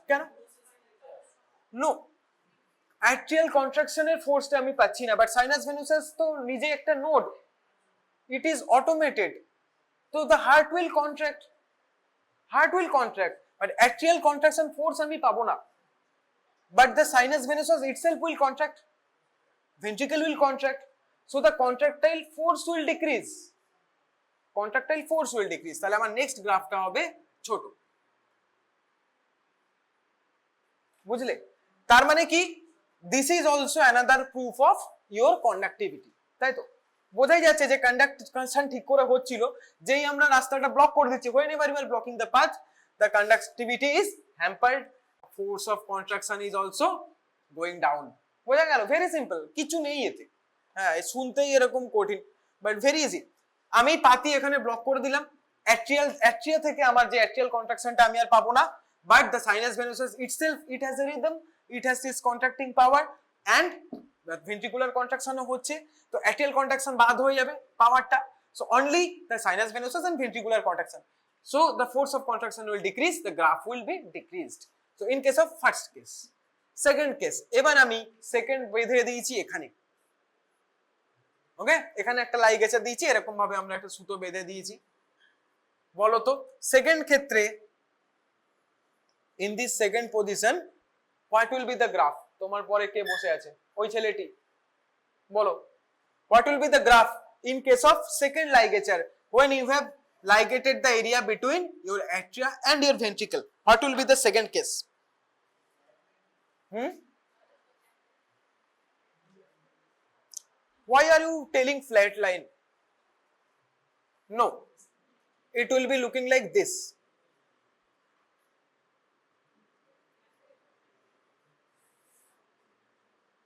কেন? নো, atrial contraction এর ফোর্সটা আমি পাচ্ছি না, বাট সাইনাস ভেনোসাস তো নিজে একটা নোড, ইট ইজ অটোমেটেড, তো the heart will contract, but atrial contraction force আমি পাবো না, but the sinus venosus itself will contract, ventricle will contract, so the contractile force will decrease, তাহলে আমার next গ্রাফটা হবে ছোট, বুঝলে? তার মানে কি this is also another proof of your conductivity, তাই তো? বোঝাই যাচ্ছে যে কন্ডাকশন ঠিক করে হচ্ছিল, যেই আমরা রাস্তাটা ব্লক করে দিচ্ছি, whenever you are blocking the path the conductivity is hampered, force of contraction is also going down. বোঝা গেল? ভেরি সিম্পল, কিছু নেই এতে। হ্যাঁ, শুনতেই এরকম কঠিন, বাট ভেরি ইজি। আমি পাতি এখানে ব্লক করে দিলাম, অ্যাট্রিয়া থেকে আমার যে অ্যাট্রিয়াল কন্ট্রাকশনটা আমি আর পাবো না, but the sinus venosus itself, it has a rhythm, it has this contracting power and the ventricular contraction হচ্ছে, তো atrial contraction বাদ হয়ে যাবে পাওয়ারটা, so only the sinus venosus and ventricular contraction, so the force of contraction will decrease, the graph will be decreased. So in case of first case, second case, এবার আমি second বেঁধে দিয়েছি এখানে, ওকে, এখানে একটা লাইগেচার দিয়েছি, এরকম ভাবে আমরা একটা সুতো বেঁধে দিয়েছি, বলো তো সেকেন্ড ক্ষেত্রে in this second position what will be the graph? তোমার পরে কে বসে আছে? ওই ছেলেটি, বলো what will be the graph in case of second ligature when you have ligated the area between your atria and your ventricle? What will be the second case? Why are you telling flat line? No, it will be looking like this.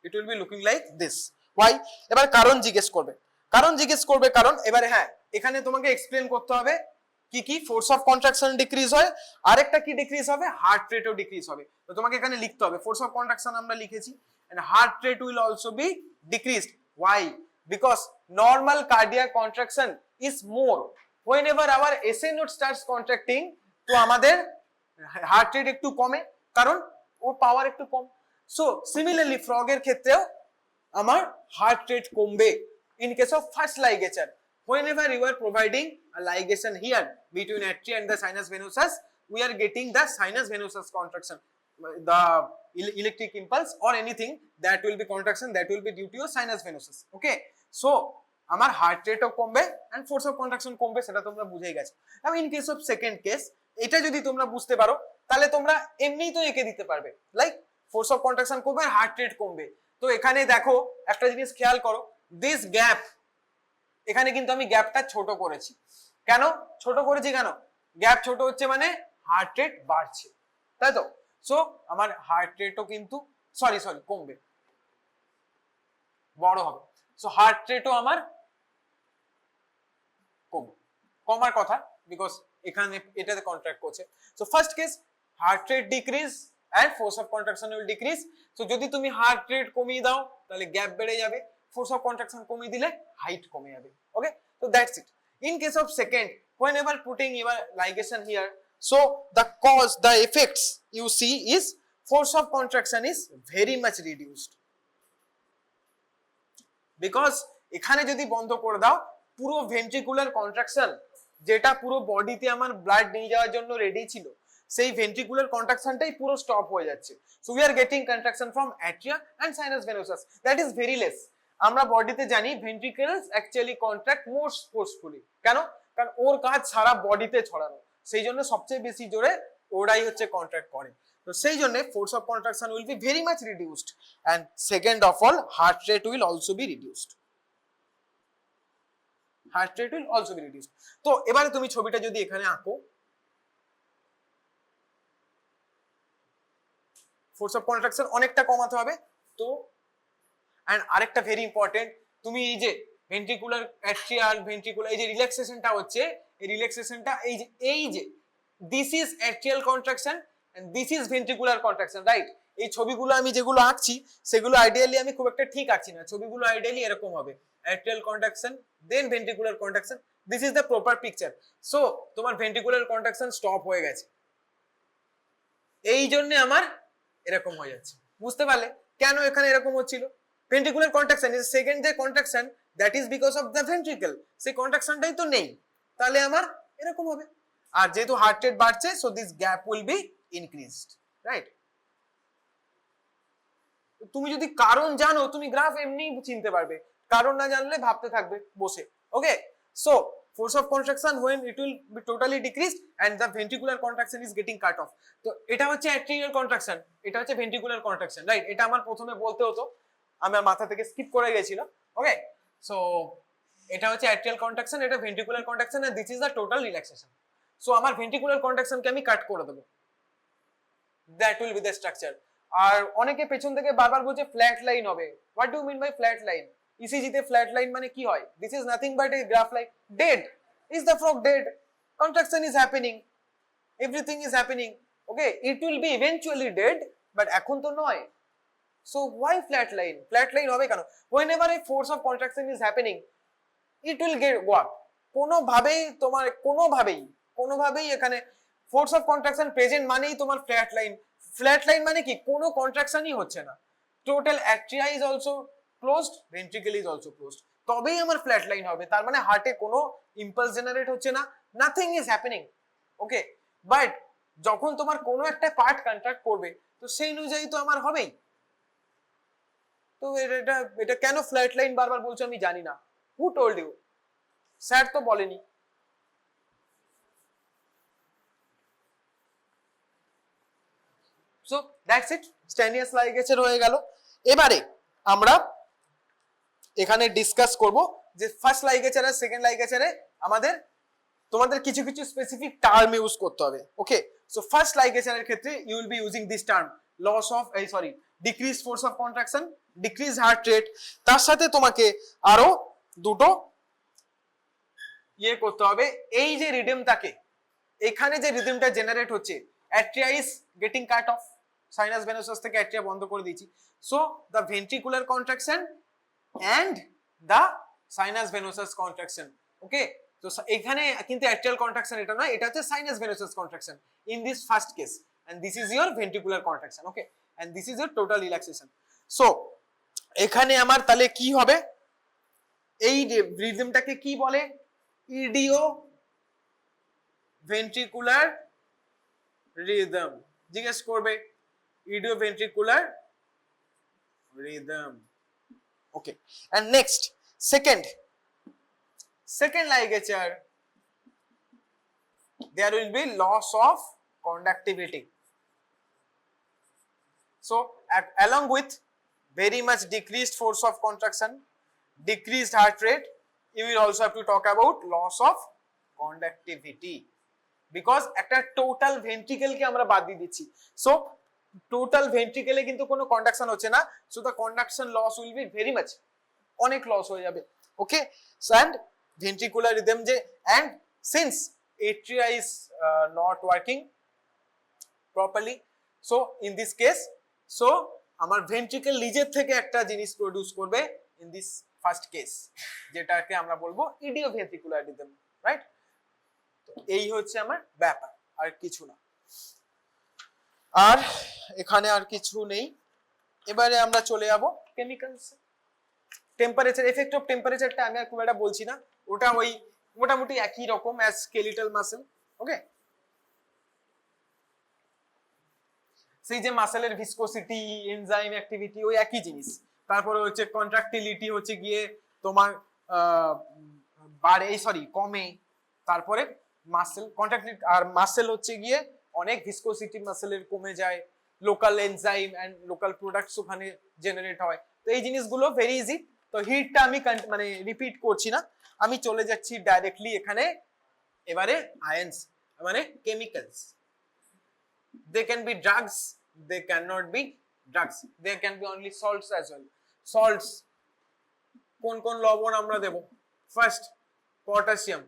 It will be looking like this. Why? এবার কারণ জিজ্ঞেস করবে, কারণ এবারে হ্যাঁ এখানে তোমাকে explain করতে হবে কি কি ফোর্স অফ কন্ট্রাকশন ডিক্রিজ হয়, আরেকটা কি ডিক্রিজ হবে, হার্ট রেটও ডিক্রিজ হবে। তো তোমাকে এখানে লিখতে হবে ফোর্স অফ কন্ট্রাকশন আমরা লিখেছি, and heart rate will also be decreased. Why? Because normal cardiac contraction is more whenever our SA node starts contracting, তো আমাদের হার্ট রেট একটু কমে, কারণ ওর পাওয়ার একটু কম, সো সিমিলারলি ফ্রগের ক্ষেত্রেও আমার হার্ট রেট কমবে in case of first ligature. Whenever you are providing a ligation here between atria and the sinus venosus, we are getting the sinus venosus contraction, the electric impulse or anything that will be contraction that will be due to your sinus venosus. Okay, so আমার heart রেটও কমবে and force of contraction কমবে, সেটা তোমরা বুঝেই গেছো। now in case of second case, এটা যদি তোমরা বুঝতে পারো তাহলে তোমরা এমনিই তো এঁকে দিতে পারবে, লাইক ফোর্স অফ কন্ট্রাকশন কমবে আর হার্ট রেট কমবে। তো এখানে দেখো একটা জিনিস খেয়াল করো, দিস গ্যাপ, এখানে কিন্তু আমি গ্যাপটা ছোট করেছি। কেন ছোট করেছি? কেন গ্যাপ ছোট হচ্ছে মানে হার্ট রেট বাড়ছে, তাই তো? সো আমার হার্ট রেটও কিন্তু সরি কমবে, বড় হবে। সো হার্ট রেটও আমার কমার কথা, বিকজ এখানে এটাতে কন্ট্রাক্ট করছে। So first case heart rate decrease and force of contraction will decrease. so যদি তুমি হার্ট রেট কমিয়ে দাও তাহলে গ্যাপ বেড়ে যাবে, force of contraction কমিয়ে দিলে হাইট কমে যাবে। ওকে, so that's it. in case of second, whenever putting your ligation here, so the effects you see is force of contraction is very much reduced, because এখানে যদি বন্ধ করে দাও পুরো ভেন্ট্রিকুলার কন্ট্রাকশন যেটা পুরো বডিতে আমার ব্লাড নিয়ে যাওয়ার জন্য রেডি ছিল, সেই ভেন্ট্রিকুলার কন্ট্রাকশনটাই পুরো স্টপ হয়ে যাচ্ছে। So we are getting contraction from atria and sinus venosus, that is very less. আমরা বডিতে জানি ventricles actually contract more forcefully, কেন? কারণ ওর কাজ সারা বডিতে ছড়ানো, সেই জন্য সবচেয়ে বেশি জোরে ওরাই হচ্ছে কন্ট্রাক্ট করে। তো সেই জন্য force of contraction will be very much reduced, and second of all heart rate will also be reduced. Heart rate will also be reduced. তো এবারে তুমি ছবিটা যদি এখানে আঁকো, ফোর্স অফ কন্ট্রাকশন অনেকটা কমাতে হবে। তো এন্ড আরেকটা ভেরি ইম্পর্টেন্ট, তুমি এই যে ভেন্ট্রিকুলার অ্যাট্রিয়াল ভেন্ট্রিকুলার এই যে রিল্যাক্সেশনটা হচ্ছে, এই রিল্যাক্সেশনটা এই যে this is atrial contraction and this is ventricular contraction, right? এই ছবিগুলো আমি যেগুলো আঁকছি সেগুলো আইডিয়ালি আমি খুব একটা ঠিক আঁকছি না, ছবিগুলো আইডিয়ালি এরকম হবে, atrial contraction then ventricular contraction, this is the proper picture. So তোমার ভেন্ট্রিকুলার কন্ট্রাকশন স্টপ হয়ে গেছে, এই জন্য আমার এরকম হয়ে যাচ্ছে। বুঝতে পারলে কেন এখানে এরকম হচ্ছিল? ভেন্ট্রিকুলার কন্ট্রাকশন ইজ সেকেন্ড যে contraction, that is because of the ventricle, সেই কন্ট্রাকশনটাই তো নেই, তাহলে আমার এরকম হবে। আর যেহেতু হার্ট রেট বাড়ছে, so this gap will be increased, right? তুমি যদি কারণ জানো তুমি গ্রাফ এমনি চিনতে পারবে, কারণ না জানলে ভাবতে থাকবে বসে। ওকে, so force of contraction when it will be totally decreased and the ventricular contraction is getting cut off. তো এটা হচ্ছে atrial contraction, এটা হচ্ছে ventricular contraction, রাইট? এটা আমার প্রথমে বলতে হতো, আমার মাথা থেকে স্কিপ করে গেছিল। ওকে, সো এটা হচ্ছে atrial contraction, এটা ventricular contraction and this is the total relaxation. So আমার ventricular contraction কে আমি কাট করে দেব, that will be the structure. আর অনেকে পেছন থেকে বারবার বলছে ফ্ল্যাট লাইন হবে। what do you mean by flat line? ECG তে ফ্ল্যাট লাইন মানে কি হয়? this is nothing but a graph like dead. is the frog dead? contraction is happening, everything is happening. okay, it will be eventually dead but এখন তো নয়। so why flat line? flat line হবে কেন? whenever a force of contraction is happening it will get go up, কোনোভাবেই তোমার কোনোভাবেই এখানে force of contraction present মানেই তোমার flat line। flat line মানে কি? কোনো কন্ট্রাকশনই হচ্ছে না, total atria is also closed, ventricle is also closed, তবেই আমার ফ্ল্যাট লাইন হবে। তার মানে হার্টে কোনো ইম্পালস জেনারেট হচ্ছে না, nothing is happening. Okay, but যখন তোমার কোনো একটা পার্ট কন্ট্রাক্ট করবে তো সেই অনুযায়ী তো আমার হবেই। তো এটা কেন ফ্ল্যাট লাইন বারবার বলছো আমি জানি না, হু টোল্ড ইউ? স্যার তো বলেনি। সো দ্যাটস ইট, স্ট্যানিয়াস লাইগেচার হয়ে গেল। এবারে আমরা এখানে ডিসকাস করব যে ফার্স্ট লাইগেচার আর সেকেন্ড লাইগেচারে তোমাদের কিছু কিছু স্পেসিফিক টার্ম ইউজ করতে হবে। ওকে, সো ফার্স্ট লাইগেচারের ক্ষেত্রে you will be using this term loss of decrease force of contraction, decrease heart rate, তার সাথে তোমাকে আরো দুটো করতে হবে। এই যে রিদমটাকে, এখানে যে রিদমটা জেনারেট হচ্ছে, atria is getting cut off, sinus venosus থেকে অ্যাট্রিয়া বন্ধ করে দিয়েছি। So the ventricular contraction and the sinus venous contraction. okay, তো এখানে কিন্তু atrial contraction এটা নয়, এটা হচ্ছে sinus venous contraction in this first case and this is your ventricular contraction. okay, and this is a total relaxation. So এখানে আমার তাহলে কি হবে, এই রিদমটাকে কি বলে, ইডিও ভেন্ট্রিকুলার রিদম। জিজ্ঞেস করবে idioventricular rhythm. Okay, and next second ligature, there will be loss of conductivity. So along with very much decreased force of contraction, decreased heart rate, you will also have to talk about loss of conductivity, because একটা total ventricle কে আমরা বাদ দিয়ে দিচ্ছি। So total ভেন্ট্রিকেলে কিন্তু কোনো conduction হচ্ছে না, so the conduction loss will be very much, অনেক লস হয়ে যাবে। ওকে, and ventricular rhythm যে, and since atria is not working properly, so in this case, so আমার ভেন্ট্রিকেল নিজের থেকে একটা জিনিস প্রডিউস করবে in this first case, যেটাকে আমরা বলবো ইডিওভেন্ট্রিকুলার রিদম, রাইট? তো এই হচ্ছে আমার ব্যাপার, আর কিছু না। আর এখানে আর কিছু নেই। এবারে আমরা চলে যাব কেমিক্যালস। টেম্পারেচার, এফেক্ট অফ টেম্পারেচারটা আমি আর খুব একটা বলছি না, ওটা ওই মোটামুটি একই রকম অ্যাজ স্কেলিটাল মাসেল। ওকে, সেই যে মাসেলের ভিসকোসিটি, এনজাইম অ্যাক্টিভিটি, ওই একই জিনিস। তারপরে হচ্ছে কন্ট্রাক্টিলিটি হচ্ছে গিয়ে তোমার বাড়ে, সরি কমে। তারপরে মাসেল কন্ট্রাক্টিলিটি আর মাসেল হচ্ছে গিয়ে অনেক ভিসকোসিটি মাসেলের কমে যায়, local enzyme and local products ওখানে জেনারেট হয়। তো এই জিনিসগুলো ভেরি ইজি। তো হিটটা আমি মানে রিপিট করছি না, আমি চলে যাচ্ছি ডাইরেক্টলি এখানে। এবারে আয়ন্স মানে chemicals, they can be drugs, they cannot be drugs, there can be only salts as well. Salts কোন কোন লবণ আমরা দেব? First potassium.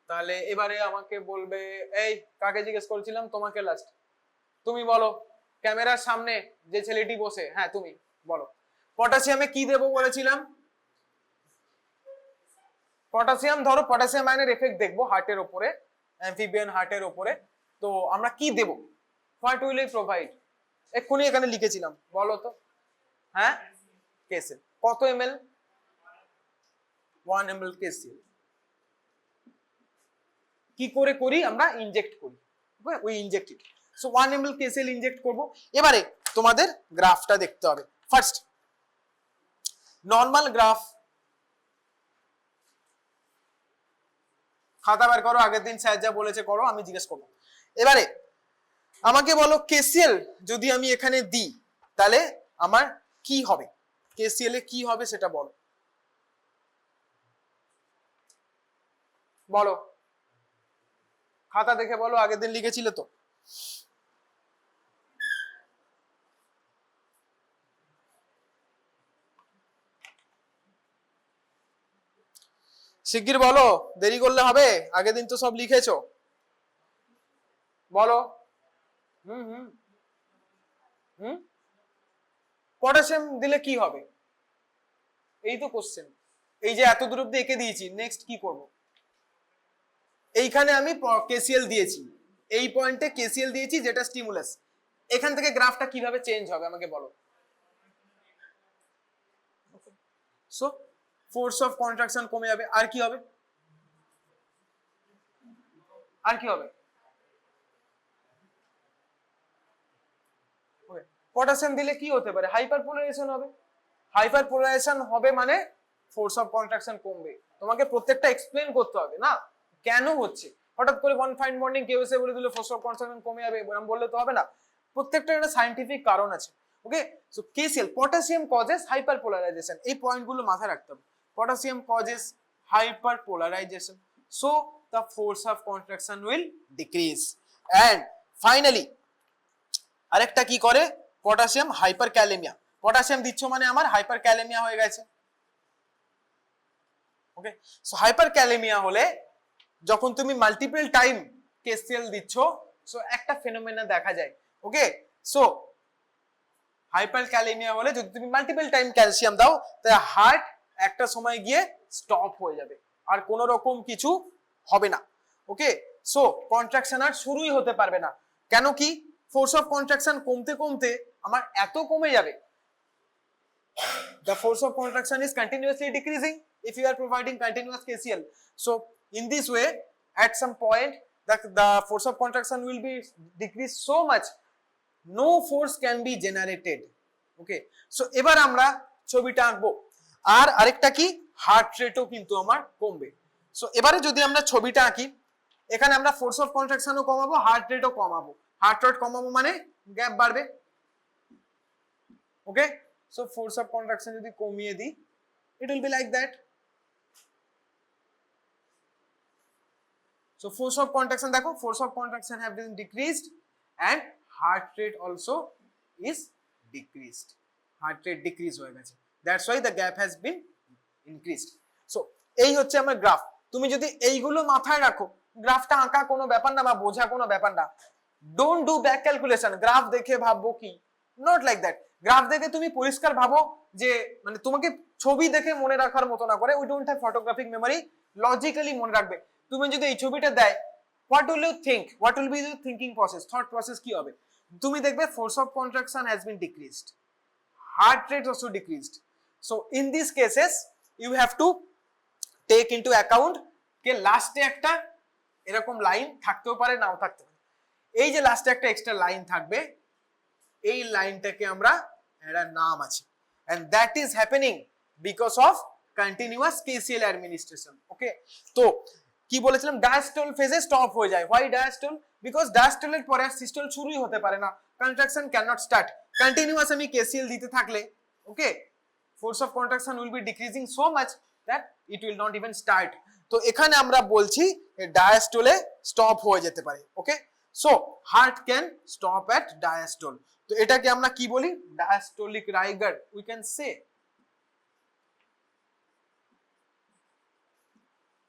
তাহলে এবারে আমাকে বলবে, এই কাকে জিজ্ঞেস করেছিলাম? তোমাকে লাস্ট। তুমি বলো, ক্যামেরার সামনে যে ছেলেটি বসে, হ্যাঁ তুমি বলো, পটাশিয়ামে কি দেব বলেছিলাম? পটাশিয়াম, ধরো পটাশিয়াম আয়নের এফেক্ট দেখবো হার্টের উপরে, অ্যাম্ফিবিয়ান হার্টের উপরে। তো আমরা কি দেব? What will it provide? এক্ষুনি এখানে লিখেছিলাম, বলো তো। হ্যাঁ, কেসিএল। কত এমএল? 1 ml KCL. কি করে করি আমরা? ইনজেক্ট করি, ওই injected. So 1 ml KCL inject করব। এবারে তোমাদের গ্রাফটা দেখতে হবে। ফার্স্ট নরমাল গ্রাফ, খাতা বের করো, আগের দিন স্যার যা বলেছে করো, আমি জিজ্ঞেস করবো। এবারে আমাকে বলো, কেসিএল যদি আমি এখানে দিই তাহলে আমার কি হবে? কেসিএল এ কি হবে সেটা বলো, বলো, খাতা দেখে বলো, আগের দিন লিখেছিলে তো। শিগগির বলো, দেরি করলে হবে, আগের দিন তো সব লিখেছো, বলো। পটাশিয়াম দিলে কি হবে? এই তো কোশ্চেন। এই যে এত দূর অব্দি এঁকে দিয়েছি, নেক্সট কি করব? এইখানে আমি কেসিএল দিয়েছি, এই পয়েন্টে কেসিএল দিয়েছি যেটা স্টিমুলাস। এখান থেকে গ্রাফটা কিভাবে চেঞ্জ হবে আমাকে বলো। সো ফোর্স অফ কন্ট্রাকশন কমে যাবে, আর কি হবে? আর কি হবে? পটাশিয়াম দিলে কি হতে পারে? হাইপারপোলারাইজেশন হবে। হাইপারপোলারাইজেশন হবে মানে ফোর্স অফ কন্ট্রাকশন কমবে। তোমাকে প্রত্যেকটা এক্সপ্লেন করতে হবে না কেন হচ্ছে। হঠাৎ করে ওয়ান ফাইন মর্নিং কেউ এসে বলে দিল ফোর্স অফ কন্ট্রাকশন কমে যাবে, এরকম বললে তো হবে না। প্রত্যেকটা একটা সায়েন্টিফিক কারণ আছে। Okay, so KCl, potassium causes hyperpolarization, এই পয়েন্টগুলো মাথায় রাখতে হবে। Potassium causes hyperpolarization, so the force of contraction will decrease. And finally আরেকটা কি করে? Potassium hyperkalaemia. পটাশিয়াম দিচ্ছ মানে আমার হাইপারক্যালেমিয়া হয়ে গেছে। ওকে, সো হাইপারক্যালেমিয়া হলে যখন তুমি মাল্টিপল টাইম কেসিএল দিচ্ছ, সো একটা ফেনোমেনা দেখা যায়। ওকে, সো হাইপারক্যালেমিয়া হলে যদি তুমি মাল্টিপল টাইম ক্যালসিয়াম দাও, তাহলে হার্ট একটা সময় গিয়ে স্টপ হয়ে যাবে, আর কোনো রকম কিছু হবে না। ওকে, সো কন্ট্রাকশন আর শুরুই হতে পারবে না। কেন কি? ফোর্স অফ কন্ট্রাকশন কমতে কমতে আমার এত কমে যাবে, the force of contraction is continuously decreasing if you are providing continuous KCl. So in this way at some point the force of contraction will be decreased so much no force can be generated. Okay, so এবার আমরা ছবিটা আঁকবো, আর আরেকটা কি heart রেটও কিন্তু আমার কমবে। So এবারে যদি আমরা ছবিটা আঁকি, এখানে আমরা ফোর্স অফ কন্ট্রাকশনও কমাবো, হার্ট রেটও কমাবো। হার্ট রেট কমাবো মানে গ্যাপ বাড়বে। ওকে, সো ফোর্স অফ কন্ট্রাকশন যদি কমিয়ে দিই, it will be like that. So force of contraction দেখো, force of contraction have been decreased and heart rate also is decreased. Heart rate decrease হয়ে গেছে, that's why the gap has been increased. So এই হচ্ছে আমার graph. তুমি যদি এইগুলো মাথায় রাখো, গ্রাফটা আঁকা কোনো ব্যাপার না বা বোঝা কোনো ব্যাপার না। Don't do back calculation, graph দেখে ভাববো কি, নট লাইক দ্যাট। গ্রাফ দেখে তুমি পরিষ্কার ভাবো যে মানে তোমাকে ছবি দেখে মনে রাখার মতো না করে, we don't have photographic memory, logically মনে রাখবে। তুমি যদি এই ছবিটা দেয়, what will you think, what will be your thinking process, thought process কি হবে? তুমি দেখবে force of contraction has been decreased, heart rate also decreased. So in this cases you have to take into account কে লাস্টে একটা এরকম line থাকতেও পারে, নাও থাকতে পারে। এই যে লাস্টে একটা এক্সট্রা লাইন থাকবে, এই লাইনটাকে আমরা একটা নাম আছে, and that is happening because of continuous KCl administration. ওকে, তো কি বলেছিলাম, ডায়াস্টল ফেজে স্টপ হয়ে যায়। why diastole? because ডায়াস্টলের পরে আর সিস্টল শুরুই হতে পারে না, contraction can not start. Continuous আমি KCl দিতে থাকলে, okay, force of contraction will be decreasing so much that it will not even start. তো এখানে আমরা বলছি ডায়াস্টলে স্টপ হয়ে যেতে পারে। Okay, so heart can stop at diastole. তো এটাকে আমরা কি বলি? Diastolic rigor we can say.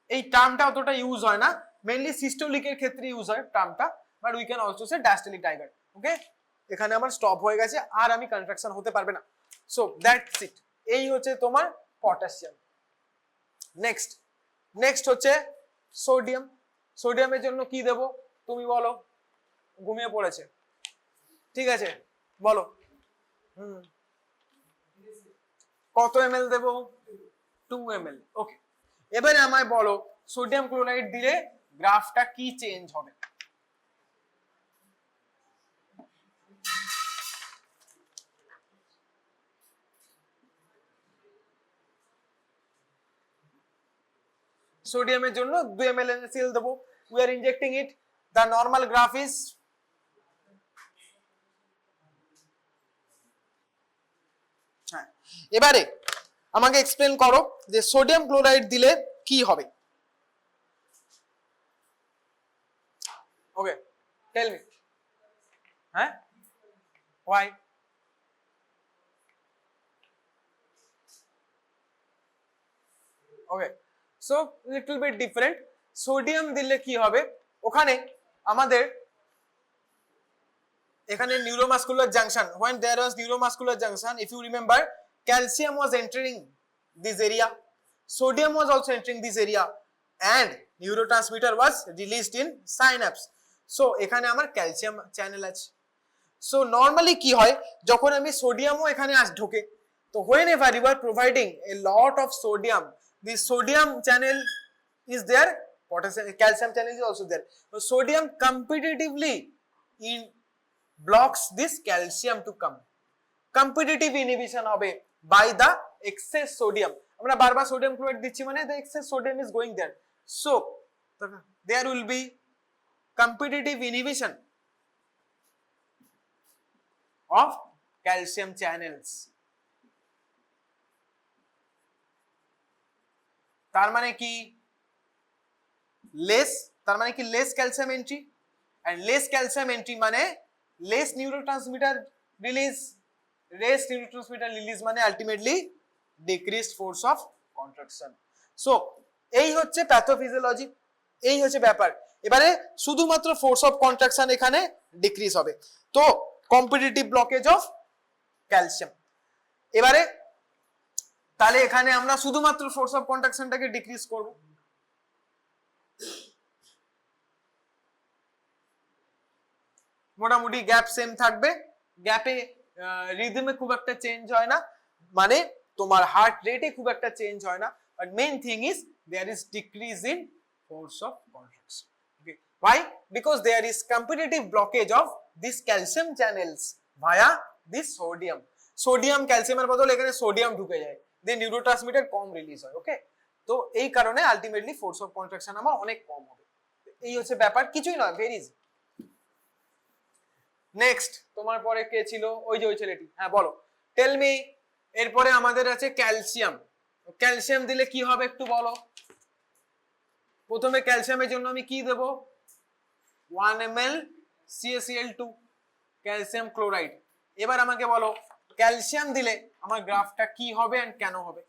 এই টার্মটা অতটা ইউজ হয় না, মেইনলি সিস্টোলিকের ক্ষেত্রে ইউজ হয় টার্মটা, but we can also say diastolic rigor. Okay, এখানে আমার স্টপ হয়ে গেছে, আর আমি কন্ট্রাকশন হতে পারবে না। সো দ্যাটস ইট। এই হচ্ছে তোমার পটাশিয়াম। নেক্সট হচ্ছে সোডিয়াম। সোডিয়ামের জন্য কি দেব তুমি বলো? ঘুমিয়ে পড়েছে, ঠিক আছে, বলো। কত ml দেব? 2 ml। ওকে, এবারে আমায় বলো সোডিয়াম ক্লোরাইড দিলে গ্রাফটা কি চেঞ্জ হবে? সোডিয়ামের জন্য 2 ml NaCl Dev, we are injecting it, the normal graph is এবারে আমাকে এক্সপ্লেন করো যে সোডিয়াম ক্লোরাইড দিলে কি হবে। Okay, tell me. হ্যাঁ, why? Okay, so little bit different. Sodium দিলে কি হবে, ওখানে আমাদের এখানে neuromuscular junction, when there was neuromuscular junction, if you remember, calcium was entering this area, sodium was also entering this area, and neurotransmitter was released in synapse. So এখানে আমার calcium channel আছে। So normally কি হয়, যখন আমি সোডিয়ামও এখানে ঢোকে, তো whenever you are providing a lot of sodium, the sodium channel is there, potassium calcium channel is also there, so sodium competitively in blocks this calcium to come, competitive inhibition হবে by the excess sodium। আমরা বারবার sodium chloride দিচ্ছি মানে the excess sodium is going there, so there will be competitive inhibition of calcium channels। তার মানে কি less calcium entry, and less calcium entry মানে less neurotransmitter release, মানে ultimately decreased force of contraction। so এই হচ্ছে pathophysiology, এই হচ্ছে ব্যাপার। এবারে শুধুমাত্র ফোর্স অফ কন্ট্রাকশন এখানে ডিক্রিজ হবে, তো কম্পিটিটিভ ব্লকেজ অফ ক্যালসিয়াম। এবারে তাহলে এখানে আমরা শুধুমাত্র ফোর্স অফ কন্ট্রাকশনটাকে ডিক্রিজ করব। মোটামুটি গ্যাপ সেম থাকবে, গ্যাপে রিদমে খুব একটা চেঞ্জ হয় না, মানে তোমার হার্ট রেটে খুব একটা চেঞ্জ হয় না, but main thing is there is decrease in force of contraction. Okay, why? Because there is competitive blockage of these calcium channels via this sodium. Sodium ক্যালসিয়ামের বদলে এখানে সোডিয়াম ঢুকে যায়, দেন নিউরোট্রান্সমিটার কম রিলিজ হয়। ওকে, তো এই কারণে আলটিমেটলি ফোর্স অফ কন্ট্রাকশন আমার অনেক কম হবে। এই হচ্ছে ব্যাপার, কিছুই নয়, ভেরি ইজি। নেক্সট তোমার পরে কে ছিল? ওই যে ওই ছেলেটি, হ্যাঁ বলো, টেল মি। এরপরে আমাদের আছে ক্যালসিয়াম। ক্যালসিয়াম দিলে কি হবে একটু বলো। প্রথমে ক্যালসিয়ামের জন্য আমি কি দেব? 1 ml CaCl2 ক্যালসিয়াম ক্লোরাইড। এবার আমাকে বলো ক্যালসিয়াম দিলে আমার গ্রাফটা কি হবে এন্ড কেন হবে?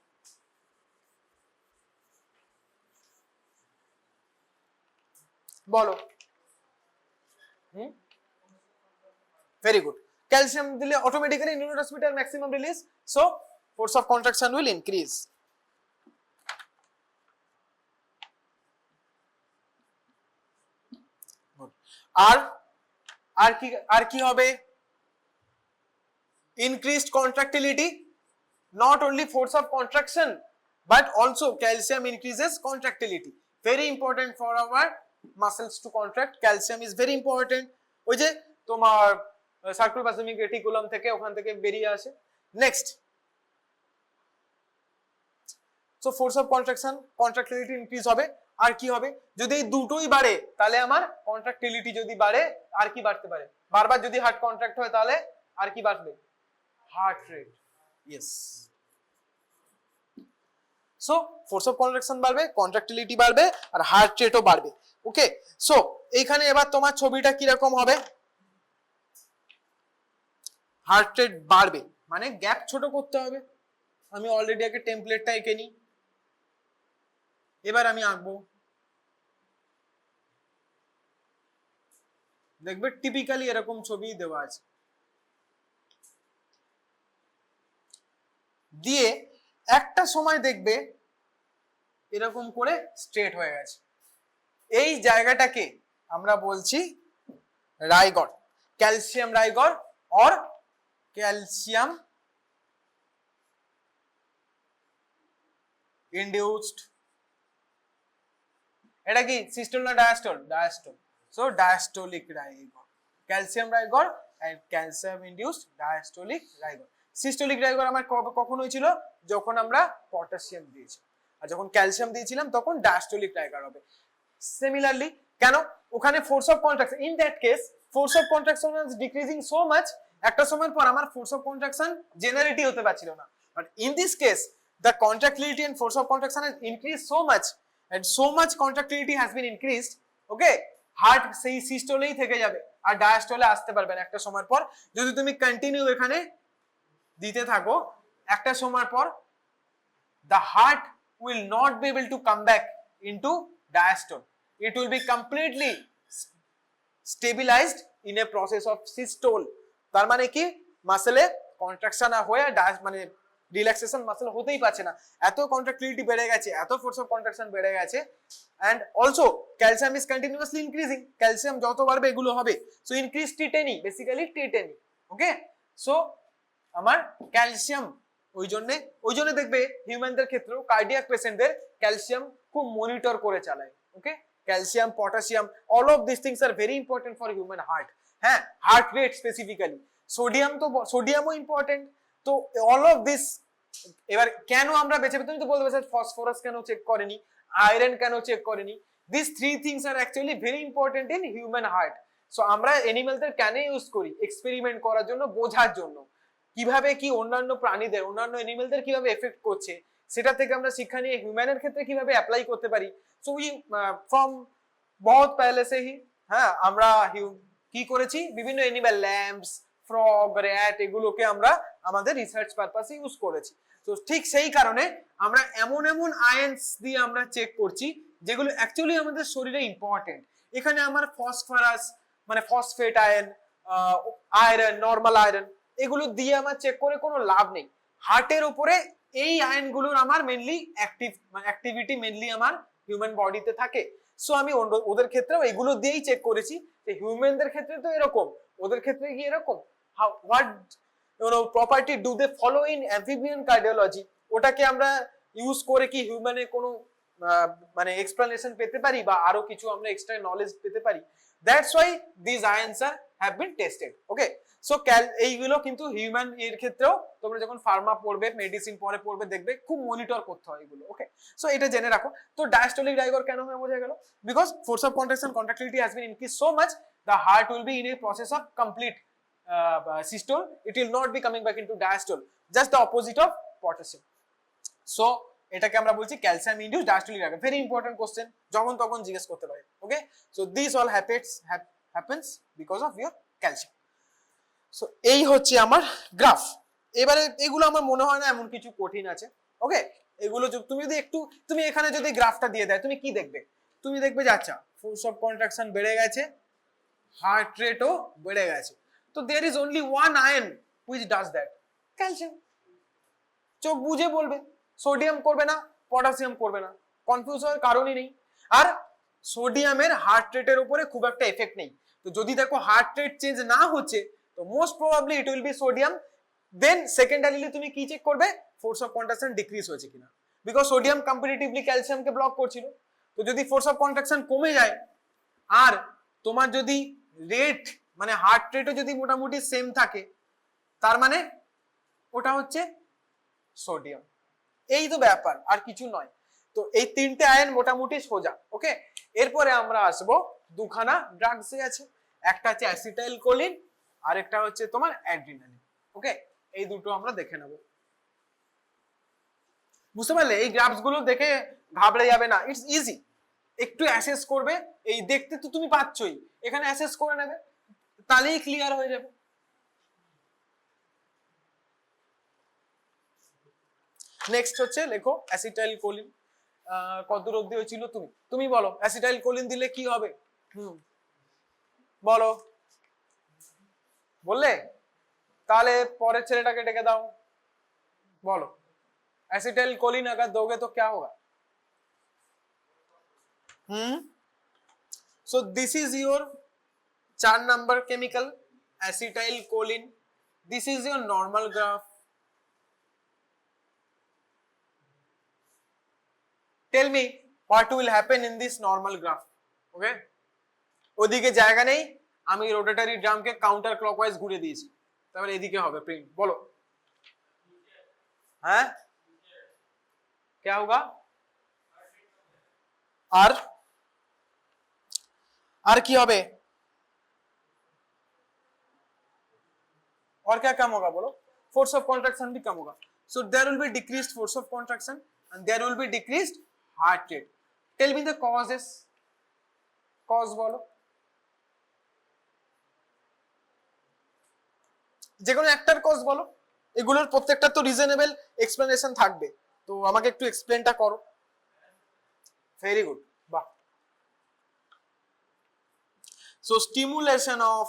বলো। Very good. Calcium দিলে automatically neurotransmitter maximum release, so force of contraction will increase. আর কি হবে? Increased contractility, not only force of contraction but also calcium increases contractility. Very important for our muscles to contract. Calcium is very important. ওই যে তোমার সার্কুলোপ্লাজমিক reticulum থেকে ওখান থেকে বেরিয়ে আসে। Next, so force of contraction, contractility increase হবে। আর কি হবে? যদি এই দুটোই বাড়ে তাহলে আমার কন্ট্রাক্টিলিটি যদি বাড়ে, আর কি বাড়তে পারে? বারবার যদি হার্ট কন্ট্রাক্ট হয় তাহলে আর কি বাড়বে? Heart rate. Yes, so force of contraction বাড়বে, কন্ট্রাক্টিলিটি বাড়বে, আর হার্ট রেটও বাড়বে। ওকে, সো এইখানে এবার তোমার ছবিটা কি রকম হবে? হার্ট রেট বাড়বে মানে গ্যাপ ছোট করতে হবে। আমি অলরেডি আগে টেমপ্লেটটা এঁকে নিই, এবার আমি আঁকবো। দেখবে টিপিক্যালি এরকম ছবি দেওয়া আছে, দিয়ে একটা সময় দেখবে এরকম করে স্ট্রেট হয়ে গেছে। এই জায়গাটাকে আমরা বলছি rigor, calcium rigor or calcium induced. এটা কি সিস্টোল না diastole? Diastole. So diastolic rigor, calcium rigor and calcium induced diastolic rigor. Systolic rigor আমার কখন হয়েছিল? যখন আমরা পটাশিয়াম দিয়েছি, আর যখন ক্যালসিয়াম দিয়েছিলাম তখন ডায়াস্টোলিক রাইগর হবে। সিমিলারলি কেন? ওখানে force of contraction, in that case force of contraction is decreasing so much, একটা সময়ের পর আমার ফোর্স অফ কন্ট্রাকশন জেনারেটই হতে পারছিল না। But in this case the contractility and force of contraction has increased so much, and so much contractility has been increased. Okay, heart সেই সিস্টোলেই থেকে যাবে আর ডায়াস্টোলে আসতে পারবে না একটা সময়ের পর। যদি তুমি কন্টিনিউ এখানে দিতে থাকো, একটা সময়ের পর the heart will not be able to come back into diastole. It will be completely stabilized in a process of systole. তার মানে কি? মাসেলে কন্ট্রাকশন হয়ে মানে রিল্যাক্সেশন মাসেল হতেই পারছে না, এত কন্ট্রাক্টিলিটি বেড়ে গেছে, এত ফোর্স অফ কন্ট্রাকশন বেড়ে গেছে। And also calcium is continuously increasing, calcium যত বাড়বে এগুলো হবে। So increase tetany, basically tetany. Okay, so আমার ক্যালসিয়াম ওই জন্য দেখবে হিউম্যানদের ক্ষেত্রেও কার্ডিয়াক পেশেন্টদের ক্যালসিয়াম খুব মনিটর করে চালায়। Okay, calcium, potassium, all of this things are very important for human heart. হ্যাঁ, হার্ট রেট স্পেসিফিক্যালি, সোডিয়াম তো সোডিয়ামও ইম্পর্টেন্ট। তো অল অফ দিস, এবার কেন আমরা বেঁচে, তুমি তো বলবে স্যার ফসফরাস কেন চেক করেনি, আয়রন কেন চেক করেনি? This three things are actually very important in human heart. সো আমরা অ্যানিমালদের কেন ইউজ করি? এক্সপেরিমেন্ট করার জন্য, বোঝার জন্য কিভাবে কি অন্যান্য প্রাণীদের, অন্যান্য অ্যানিমালদের কিভাবে এফেক্ট করছে, সেটা থেকে আমরা শিক্ষা নিয়ে হিউম্যানের ক্ষেত্রে কিভাবে অ্যাপ্লাই করতে পারি। সো উই ফ্রম বহুত পহলে সে হি, হ্যাঁ, আমরা কি করেছি, বিভিন্ন অ্যানিমাল, ল্যাম্পস, ফ্রগ, র্যাট, এগুলোকে আমরা আমাদের রিসার্চ পারপাসে ইউজ করেছি। তো ঠিক সেই কারণে আমরা এমন এমন আয়ন্স দিয়ে আমরা চেক করছি যেগুলো অ্যাকচুয়ালি আমাদের শরীরে ইম্পর্টেন্ট। এখানে আমার ফসফরাস মানে phosphate ion, iron, normal iron, এগুলো দিয়ে আমার চেক করে কোনো লাভ নেই। হার্টের উপরে এই আয়নগুলোর আমার মেইনলি অ্যাক্টিভিটি মেইনলি আমার হিউম্যান বডিতে থাকে। সো আমি ওদের ক্ষেত্রেও এগুলো দিয়েই চেক করেছি যে হিউম্যানদের ক্ষেত্রে তো এরকম, ওদের ক্ষেত্রে কি এরকম, how what property do they follow in amphibian cardiology, ওটাকে আমরা ইউজ করে কি হিউম্যানে কোনো মানে এক্সপ্লেনেশন পেতে পারি বা আরো কিছু আমরা এক্সট্রা নলেজ পেতে পারি। That's why this answer have been tested. Okay, so এইগুলো কিন্তু হিউম্যান এর ক্ষেত্রেও তোমরা যখন ফার্মা পড়বে, মেডিসিন পরে পড়বে, দেখবে খুব মনিটর করতে হয় এগুলো। ওকে, সো এটা জেনে রাখো। তো ডায়াস্টোলিক রাইগর কেন হয় বোঝা গেল, because force of contraction contractility has been increase so much the heart will be in a process of complete systole, it will not be coming back into diastole, just the opposite of potassium. So এটাকে আমরা বলছি calcium induced diastolic rigor. Very important question, যখন তখন জিজ্ঞেস করতে পারে। Okay, so this all happens because of your calcium. So এই হচ্ছে আমার গ্রাফ। এবারে এগুলো আমার মনে হয় না এমন কিছু কঠিন আছে। ওকে, এগুলো তুমি যদি একটু, তুমি এখানে যদি গ্রাফটা দিয়ে দেয় তুমি কি দেখবে, তুমি দেখবে যে আচ্ছা ফোর্স অফ কন্ট্রাকশন বেড়ে গেছে, হার্ট রেটও বেড়ে গেছে, তো there is only one ion which does that, calcium. চোখ বুঝে বলবে, সোডিয়াম করবে না, পটাশিয়াম করবে না, কনফিউজ হওয়ার কারণই নেই। আর সোডিয়ামের হার্ট রেটের উপরে খুব একটা এফেক্ট নেই। তো যদি দেখো হার্ট রেট চেঞ্জ না হচ্ছে, তো most probably it will be sodium. Then secondarily তুমি কি চেক করবে, ফোর্স অফ কন্ট্রাকশন ডিক্রিজ হয়েছে কিনা, বিকজ সোডিয়াম কম্পারেটিভলি ক্যালসিয়ামকে ব্লক করছিল। তো যদি ফোর্স অফ কন্ট্রাকশন কমে যায় আর তোমার যদি রেট মানে হার্ট রেটও যদি মোটামুটি সেম থাকে, তার মানে ওটা হচ্ছে সোডিয়াম। এই তো ব্যাপার, আর কিছু নয়। তো এই তিনটে আয়ন মোটামুটি সোজা। ওকে, এরপরে আমরা আসবো দুখানা ড্রাগস আছে, একটা হচ্ছে অ্যাসিটাইল কোলিন আর একটা হচ্ছে তোমার অ্যাড্রিনালিন। ওকে, এই দুটো আমরা দেখে নেব। বুঝতে পারলে, এই গ্রাফস গুলো দেখে ঘাবড়ে যাবে না, ইটস ইজি। একটু অ্যাসেস করবে, এই দেখতে তো তুমি পাচ্ছই, এখানে অ্যাসেস করে নেবে, তাহলেই ক্লিয়ার হয়ে যাবে। নেক্সট হচ্ছে লেখো অ্যাসিটাইল কোলিন। কত অবধি হয়েছিল, তুমি বলো অ্যাসিটাইল কোলিন দিলে কি হবে। বলো, বললে তাহলে পরের ছেলেটাকে ডেকে দাও, বলো एसिटाइल कोलिन अगर दोगे तो क्या होगा। So this is your 4 number chemical acetyl choline. This is your normal graph. Tell me what will happen in this normal graph. Okay, ওদিকে জায়গা নেই, আমি রোটেটরি ড্রামকে কাউন্টার ক্লকওয়াইজ ঘুরে দিয়েছি, তারপরে এদিকে হবে প্রিন্ট। বলো হ্যাঁ, क्या होगा, আর কি হবে, और क्या कम होगा बोलो, फोर्स ऑफ कॉन्ट्रैक्शन भी कम होगा। So there will be decreased force of contraction and there will be decreased heart rate. Tell me the causes, cause बोलो, যে কোনো একটার কজ বলো, এগুলোর প্রত্যেকটা তো রিজনেবল এক্সপ্লেনেশন থাকবে, তো আমাকে একটু এক্সপ্লেনটা করো। ভেরি গুড, বাহ। So stimulation of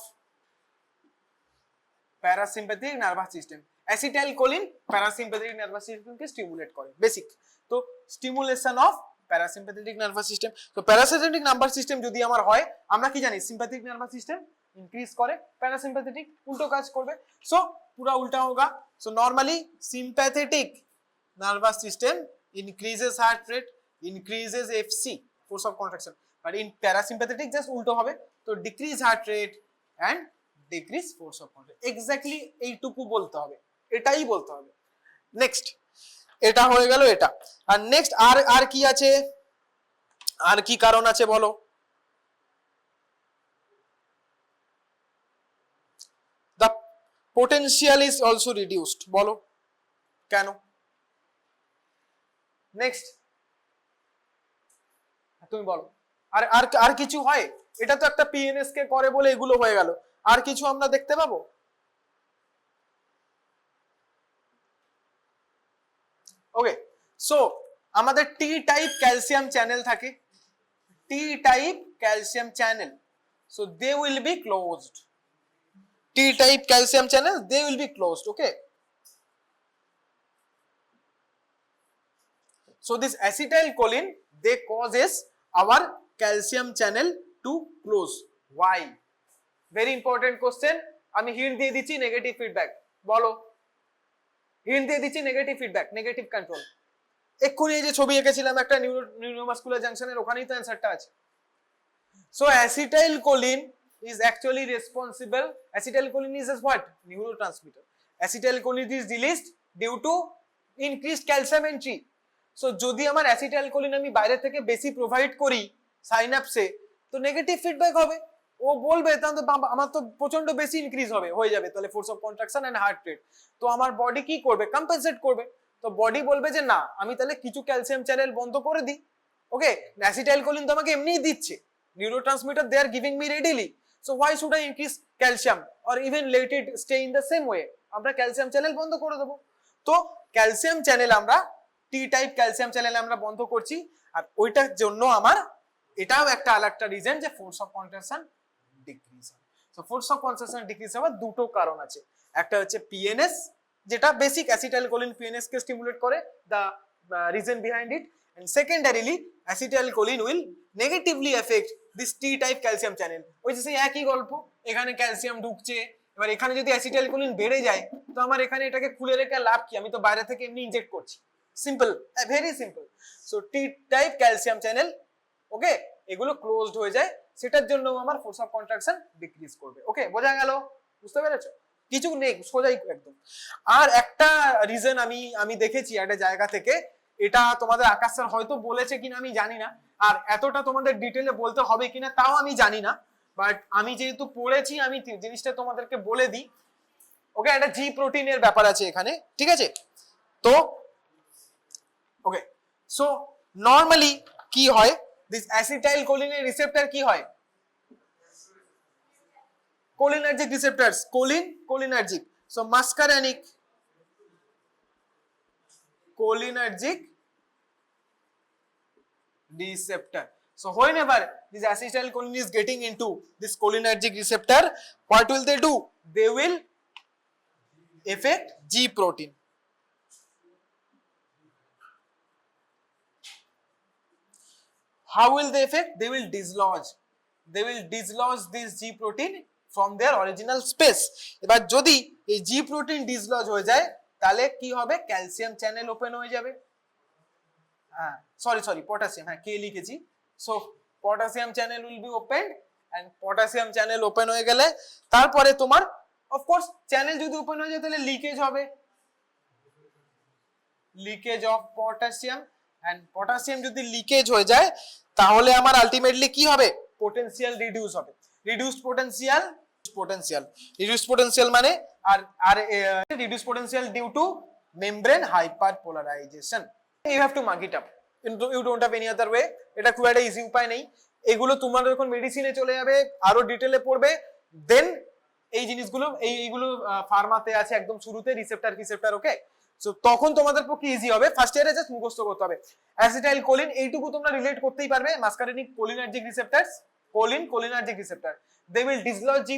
parasympathetic nervous system, acetylcholine parasympathetic nervous সিস্টেমকে স্টিমুলেট করে বেসিক। তো stimulation of parasympathetic nervous system, তো প্যারাসিম্প্যাথেটিক নার্ভাস সিস্টেম যদি আমার হয়, আমরা কি জানি সিম্প্যাথেটিক নার্ভাস সিস্টেম इंक्रीज करे, पैरासिम्पैथेटिक उल्टो काज करबे। सो पूरा उल्टा होगा। So normally sympathetic nervous system increases heart rate, increases FC force of contraction, but in parasympathetic just उल्टो হবে, তো decrease heart rate and decrease force of control. Exactly এইটুকু বলতে হবে, এটাই বলতে হবে। নেক্সট, এটা হয়ে গেল এটা। আর নেক্সট আর কি আছে, আর কি কারণ আছে বলো। potential is also reduced, বলো কেন। নেক্সট তুমি বলো, আর আর আর কিছু হয়, এটা তো একটা পিএনএস কে করে বলে এগুলো হয়ে গেল, আর কিছু আমরা দেখতে পাবো। ওকে, সো আমাদের টি টাইপ ক্যালসিয়াম চ্যানেল থাকে, T type calcium channel, so they will be closed. T-type calcium channels, they will be closed. Okay, so this acetylcholine, they causes our calcium channel to close. Why? Very important question. আমি hint দিয়ে দিচ্ছি, negative feedback. বলো, hint দিয়ে দিচ্ছি, negative feedback, negative control. এক্ষুনি এই যে ছবি এঁকেছিলাম একটা নিউরোমাস্কুলার জাংশনের, ওখানেই তো অ্যান্সারটা আছে। So acetylcholine is actually responsible. Acetylcholine is a what? Neurotransmitter. Acetylcholine is released due to increased calcium entry. So যদি আমার অ্যাসিটাইলকোলিন আমি বাইরে থেকে বেশি প্রোভাইড করি সাইন্যাপসে, তো নেগেটিভ ফিডব্যাক হবে। ও বলবে তাহলে আমার তো প্রচন্ড বেশি ইনক্রিজ হবে, হয়ে যাবে তাহলে force of contraction and heart rate. তো আমার বডি কি করবে? কম্পেনসেট করবে। তো বডি বলবে যে না, আমি তাহলে কিছু ক্যালসিয়াম চ্যানেল বন্ধ করে দিই। ওকে, অ্যাসিটাইলকোলিন তো আমাকে এমনিই দিচ্ছে, neurotransmitter they are giving me readily, so why should I increase calcium or even let it stay in the same way? আমরা ক্যালসিয়াম চ্যানেল বন্ধ করে দেব। তো ক্যালসিয়াম চ্যানেল আমরা টি টাইপ ক্যালসিয়াম চ্যানেল আমরা বন্ধ করছি, আর ওইটার জন্য আমার এটাও একটা আরেকটা রিজন যে ফোর্স অফ কন্ট্রাকশন ডিক্রিজ হয়। So force of contraction decrease হওয়ার দুটো কারণ আছে। একটা হচ্ছে পিএনএস, যেটা বেসিক অ্যাসিটাইলকোলিন পিএনএস কে স্টিমুলেট করে, the reason behind it, and secondarily acetylcholine will negatively affect this T type calcium channel. ওই যে সেই একই গল্প, এখানে ক্যালসিয়াম ঢুকছে, এবার এখানে যদি অ্যাসিটাইলকোলিন বেড়ে যায় তো আমার এখানে এটাকে খুলে রেখে লাভ কি? আমি তো বাইরে থেকে এমনি ইনজেক্ট করছি। Simple, very simple. So T type calcium channel, okay, এগুলো ক্লোজড হয়ে যায়, সেটার জন্য আমার ফোর্স অফ কন্ট্রাকশন ডিক্রিজ করবে। ওকে, বোঝা গেল? বুঝতে পেরেছো? কিছু নেই, সোজাই একদম। আর একটা রিজন আমি দেখেছি একটা জায়গা থেকে, এটা তোমাদের আকাশ স্যার হয়তো বলেছে কিনা আমি জানি না, আর এতটা তোমাদের ডিটেইলে বলতে হবে কিনা তাও আমি জানি না, বাট আমি যেহেতু পড়েছি আমি জিনিসটা তোমাদেরকে বলে দিই। ওকে, একটা জি প্রোটিনের ব্যাপার আছে এখানে, ঠিক আছে? তো ওকে, সো নরমালি কি হয়, দিস অ্যাসিটাইলকোলিনের রিসেপ্টর কি হয়? Cholinergic receptors, cholinergic. So muscarinic cholinergic receptor. So whenever this acetylcholine is getting into this cholinergic receptor, what will they do? They will affect G protein. How will they affect? They will dislodge. They will dislodge this G protein from their original space. এবার যদি এই G protein dislodge হয়ে যায় তাহলে কি হবে? Calcium channel open হয়ে যাবে। হ্যাঁ, সরি পটাশিয়াম, হ্যাঁ কে লিখেছি। So potassium channel will be opened, and potassium channel open হয়ে গেলে তারপরে তোমার অফকোর্স চ্যানেল যদি ওপেন হয়ে যায় তাহলে লিকেজ হবে, leakage of potassium, and potassium যদি লিকেজ হয়ে যায় তাহলে আমার আলটিমেটলি কি হবে? পোটেনশিয়াল রিডিউস হবে। রিডিউসড পোটেনশিয়াল মানে আর reduced potential due to membrane hyperpolarization. You have to mark it up. You don't have any other way. এটা খুব একটা ইজি উপায় নেই। এগুলো তোমার যখন মেডিসিনে চলে যাবে আরো ডিটেইলে পড়বে, দেন এই জিনিসগুলো এইগুলো ফার্মাতে আছে একদম শুরুতে, রিসেপ্টর। ওকে, সো তখন তোমাদের পক্ষে ইজি হবে। ফার্স্ট ইয়ারে জাস্ট মুখস্থ করতে হবে অ্যাসিটাইলকোলিন, এইটুকু তোমরা রিলেট করতেই পারবে। Muscarinic cholinergic receptors, cholinergic receptor, they will dislodge G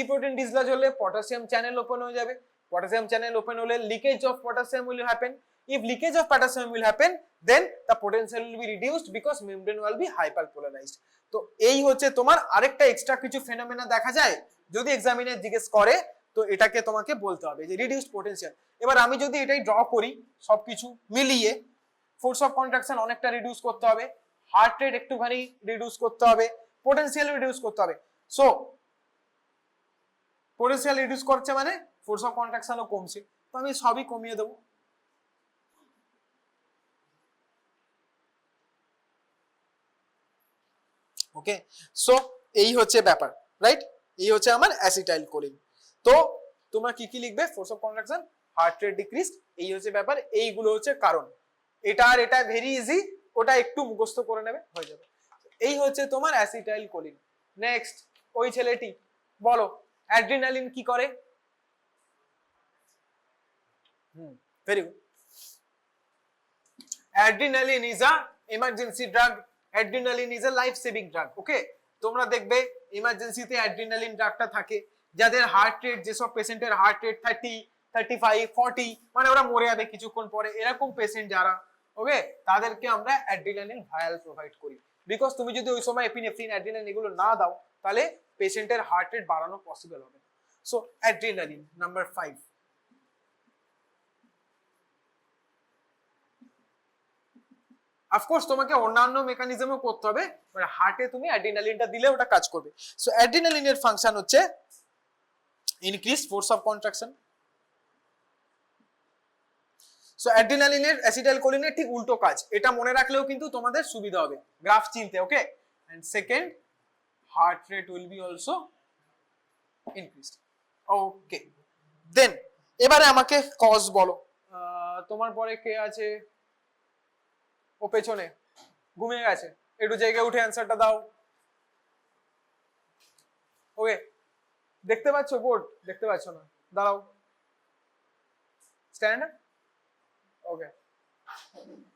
protein dislodge হলে পটাশিয়াম চ্যানেল ওপেন হয়ে যাবে। পটাশিয়াম চ্যানেল ওপেন হলে leakage of potassium will happen. If leakage of potassium will happen, then the potential will be reduced because membrane will be hyperpolarized. তো এই হচ্ছে তোমার আরেকটা extra কিছু ফেনোমেনা দেখা যায় যদি এক্সামিনার জিজ্ঞেস করে, তো এটাকে তোমাকে বলতে হবে যে রিডিউসড পোটেনশিয়াল। এবার আমি যদি এটাই ড্র করি সবকিছু মিলিয়ে, ফোর্স অফ কন্ট্রাকশন অনেকটা রিডিউস করতে হবে, হার্ট রেট একটুখানি রিডিউস করতে হবে, পোটেনশিয়াল রিডিউস করতে হবে। সো পোটেনশিয়াল রিডিউস করছে মানে ফোর্স অফ কন্ট্রাকশনও কমছে, তো আমি সবই কমিয়ে দেবো। ওকে, সো এই হচ্ছে ব্যাপার, রাইট? এই হচ্ছে আমার অ্যাসিটাইলকোলিন। তো তোমরা কি কি লিখবে? Force of contraction, heart rate decrease, এই হচ্ছে ব্যাপার, এইগুলো হচ্ছে কারণ। এটা আর এটা ভেরি ইজি, ওটা একটু মুখস্থ করে নেবে, হয়ে যাবে। এই হচ্ছে তোমার অ্যাসিটাইলকোলিন। নেক্সট ওই ছেলেটি বলো অ্যাড্রিনালিন কি করে? Very good. Adrenaline is a emergency drug, adrenaline is a life saving drug. Okay, তোমরা দেখবে ইমার্জেন্সিতে অ্যাড্রিনালিন ড্রাগটা থাকে, যাদের হার্ট রেট, যেসব পেশেন্টের হার্ট রেট 30, 35, 40, মানে ওরা মরে যাবে কিছুক্ষণ পরে, এরকম পেশেন্ট যারা, ওকে, তাদেরকে আমরা অ্যাড্রিনালিন ভায়াল প্রোভাইড করি। বিকজ তুমি যদি ওই সময় এপিনেফ্রিন অ্যাড্রিনালিন এগুলো না দাও তাহলে পেশেন্টের হার্ট রেট বাড়ানো পসিবল হবে। So adrenaline number 5। অফকোর্স তোমাকে অন্যান্য মেকানিজমও করতে হবে, মানে হার্টে তুমি অ্যাড্রিনালিনটা দিলে ওটা কাজ করবে। সো অ্যাড্রিনালিনের ফাংশন হচ্ছে increase force of contraction. So অ্যাড্রিনালিনের অ্যাসিটাইলকোলিনের ঠিক উল্টো কাজ, এটা মনে রাখলেও কিন্তু তোমাদের সুবিধা হবে গ্রাফ চিনতে। Okay, and second heart rate will be also increased. Okay, then এবারে আমাকে কজ বলো। তোমার পরে কে আছে? ও পেছনে ঘুমিয়ে গেছে, একটু জেগে উঠে অ্যান্সারটা দাও। ওকে, দেখতে পাচ্ছ বোর্ড? দেখতে পাচ্ছ না? দাঁড়াও, স্ট্যান্ড। ওকে,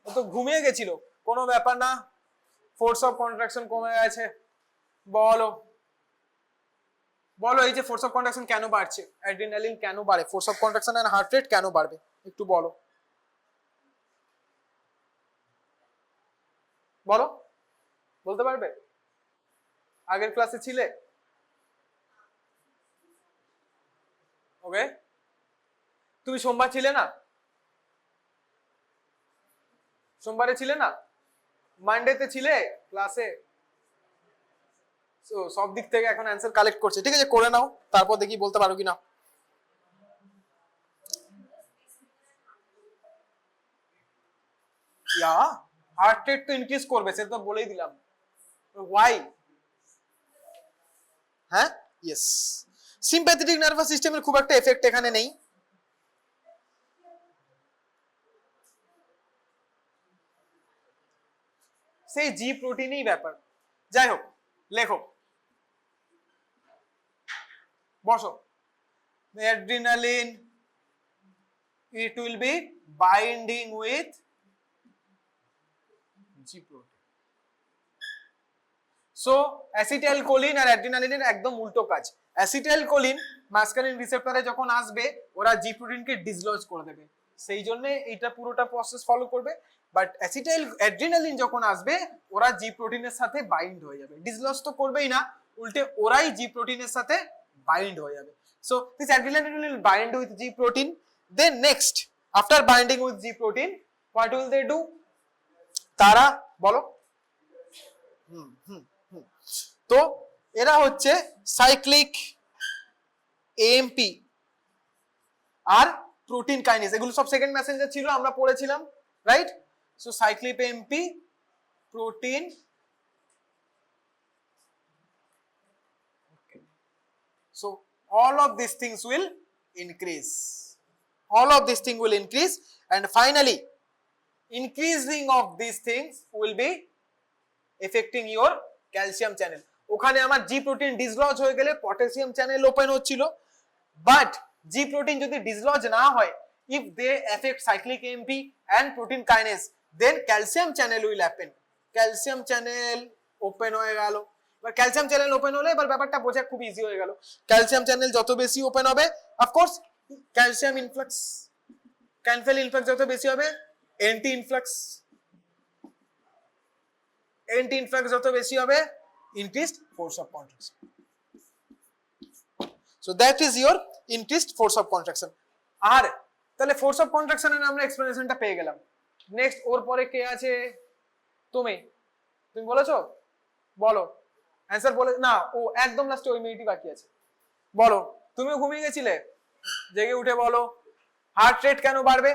ও তো ঘুমিয়ে গেছিল, কোনো ব্যাপার না, ফোর্স অফ কন্ট্রাকশন কমে গেছে। বলো বলো, এই যে ফোর্স অফ কন্ট্রাকশন কেন বাড়ছে, অ্যাড্রিনালিন কেন বাড়ে, force of contraction and heart rate কেন বাড়বে, একটু বলো বলো, বলতে পারবে? আগের ক্লাসে ছিলে? ওকে, তুমি সোমবার ছিলে না? সোমবারে ছিলে না? মানডেতে ছিলে ক্লাসে? সব দিক থেকে এখন অ্যান্সার কালেক্ট করছে, ঠিক আছে করে নাও, তারপর দেখি বলতে পারো কিনা। ইয়া হার্ট রেট তো ইনক্রিজ করবে, সেটা তো বলেই দিলাম। ওয়াই? হ্যাঁ, ইয়েস, সিম্প্যাথেটিক নার্ভাস সিস্টেমের খুব একটা এফেক্ট এখানে নেই। সেই জি প্রোটিনই ব্যাপার। যাই হোক, লেখো, বসো। adrenaline, it will be binding with G protein. So acetylcholine আর অ্যাড্রিনালিনের একদম উল্টো কাজ। অ্যাসিটাইলকোলিন মাসকারিন রিসেপ্টরে যখন আসবে ওরা জি প্রোটিনকে ডিসলজ করে দেবে, সেই জন্য এটা পুরোটা প্রসেস ফলো করবে। বাট অ্যাড্রিনালিন যখন আসবে ওরা জি প্রোটিনের সাথে বাইন্ড হয়ে যাবে, ডিসলজ তো করবেই না, উল্টে ওরাই জি প্রোটিনের সাথে বাইন্ড হয়ে যাবে। So this adrenaline will bind with G protein, then next after binding with G protein what will they do? তারা বলো। তো এরা হচ্ছে সাইক্লিক এএমপি আর প্রোটিন কাইনেজ, এগুলো সব সেকেন্ড মেসেঞ্জার ছিল, আমরা পড়েছিলাম, right? So cyclic AMP, protein, so all of these things will increase, all of these things will increase, and finally increasing of these things will be affecting your calcium channel. ওখানে আমার জি protein dislodge হয়ে গেলে potassium channel open হচ্ছিল, but G protein যদি dislodge না হয়, if they affect cyclic AMP and protein kinase, then calcium channel will happen, calcium channel open হয়ে গেল। এবার ক্যালসিয়াম চ্যানেল ওপেন হলে এবার ব্যাপারটা বোঝা খুব ইজি হয়ে গেল, ক্যালসিয়াম চ্যানেল যত বেশি ওপেন হবে অফকোর্স ক্যালসিয়াম ইনফ্লাক্স, ক্যানফেল ইনফ্লাক্স যত বেশি হবে, এন্টি ইনফ্লাক্স, এন্টি ইনফ্লাক্স যত বেশি হবে, increased force of contraction. So that is your increased force of contraction. আর তাহলে ফোর্স অফ কন্ট্রাকশনের আমরা এক্সপ্লেনেশনটা পেয়ে গেলাম। নেক্সট ওর পরে কে আছে? তুমি বলেছো, বলো অ্যান্সার বলে না, ও একদম লাস্টে ওই মেয়েটি বাকি আছে, বলো। তুমিও ঘুমিয়ে গেছিলে, জেগে উঠে বলো হার্ট রেট কেন বাড়বে।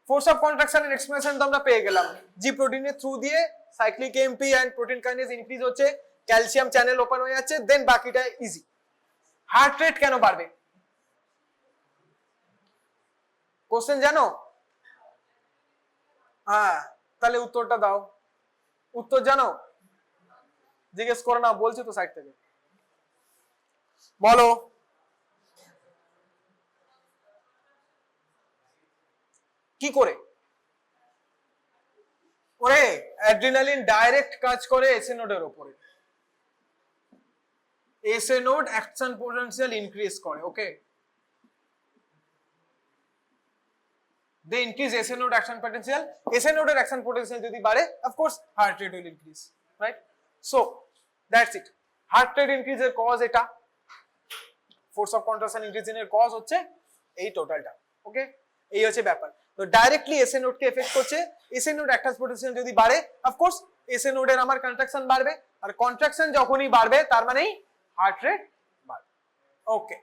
ফোর্স অফ কন্ট্রাকশনের এক্সপ্লেনেশন তো আমরা পেয়ে গেলাম, জি প্রোটিনের থ্রু দিয়ে cyclic AMP and protein kinase increase হচ্ছে, ক্যালসিয়াম চ্যানেল ওপেন হয়ে যাচ্ছে, দেন বাকিটা ইজি। হার্ট রেট কেন বাড়বে কোশ্চেন জানো? হ্যাঁ, তাহলে উত্তরটা দাও, উত্তর জানো? জিজ্ঞেস করো না, বলছি তো সাইড থেকে, বলো। কি করে? ওরে অ্যাড্রিনালিন ডাইরেক্ট কাজ করে এসএ নোডের উপরে, SA node action potential increase করে। Okay, they increase SA node action potential, SA নোডের অ্যাকশন পোটেনশিয়াল যদি বাড়ে of course heart rate will increase, right? So that's it, heart rate ইনক্রিজের কজ এটা, ফোর্স অফ কন্ট্রাকশন ইনক্রিজিং এর cause হচ্ছে এই টোটালটা। ওকে, এই হচ্ছে ব্যাপার। তো ডাইরেক্টলি এসএ নোড কে এফেক্ট করছে, এসএ নোড অ্যাক্টাস পোটেনশিয়াল যদি বাড়ে অফকোর্স এসএ নোডের আমার কন্ট্রাকশন বাড়বে, আর কন্ট্রাকশন যখনই বাড়বে তার মানেই হার্ট রেট বাড়বে। ওকে।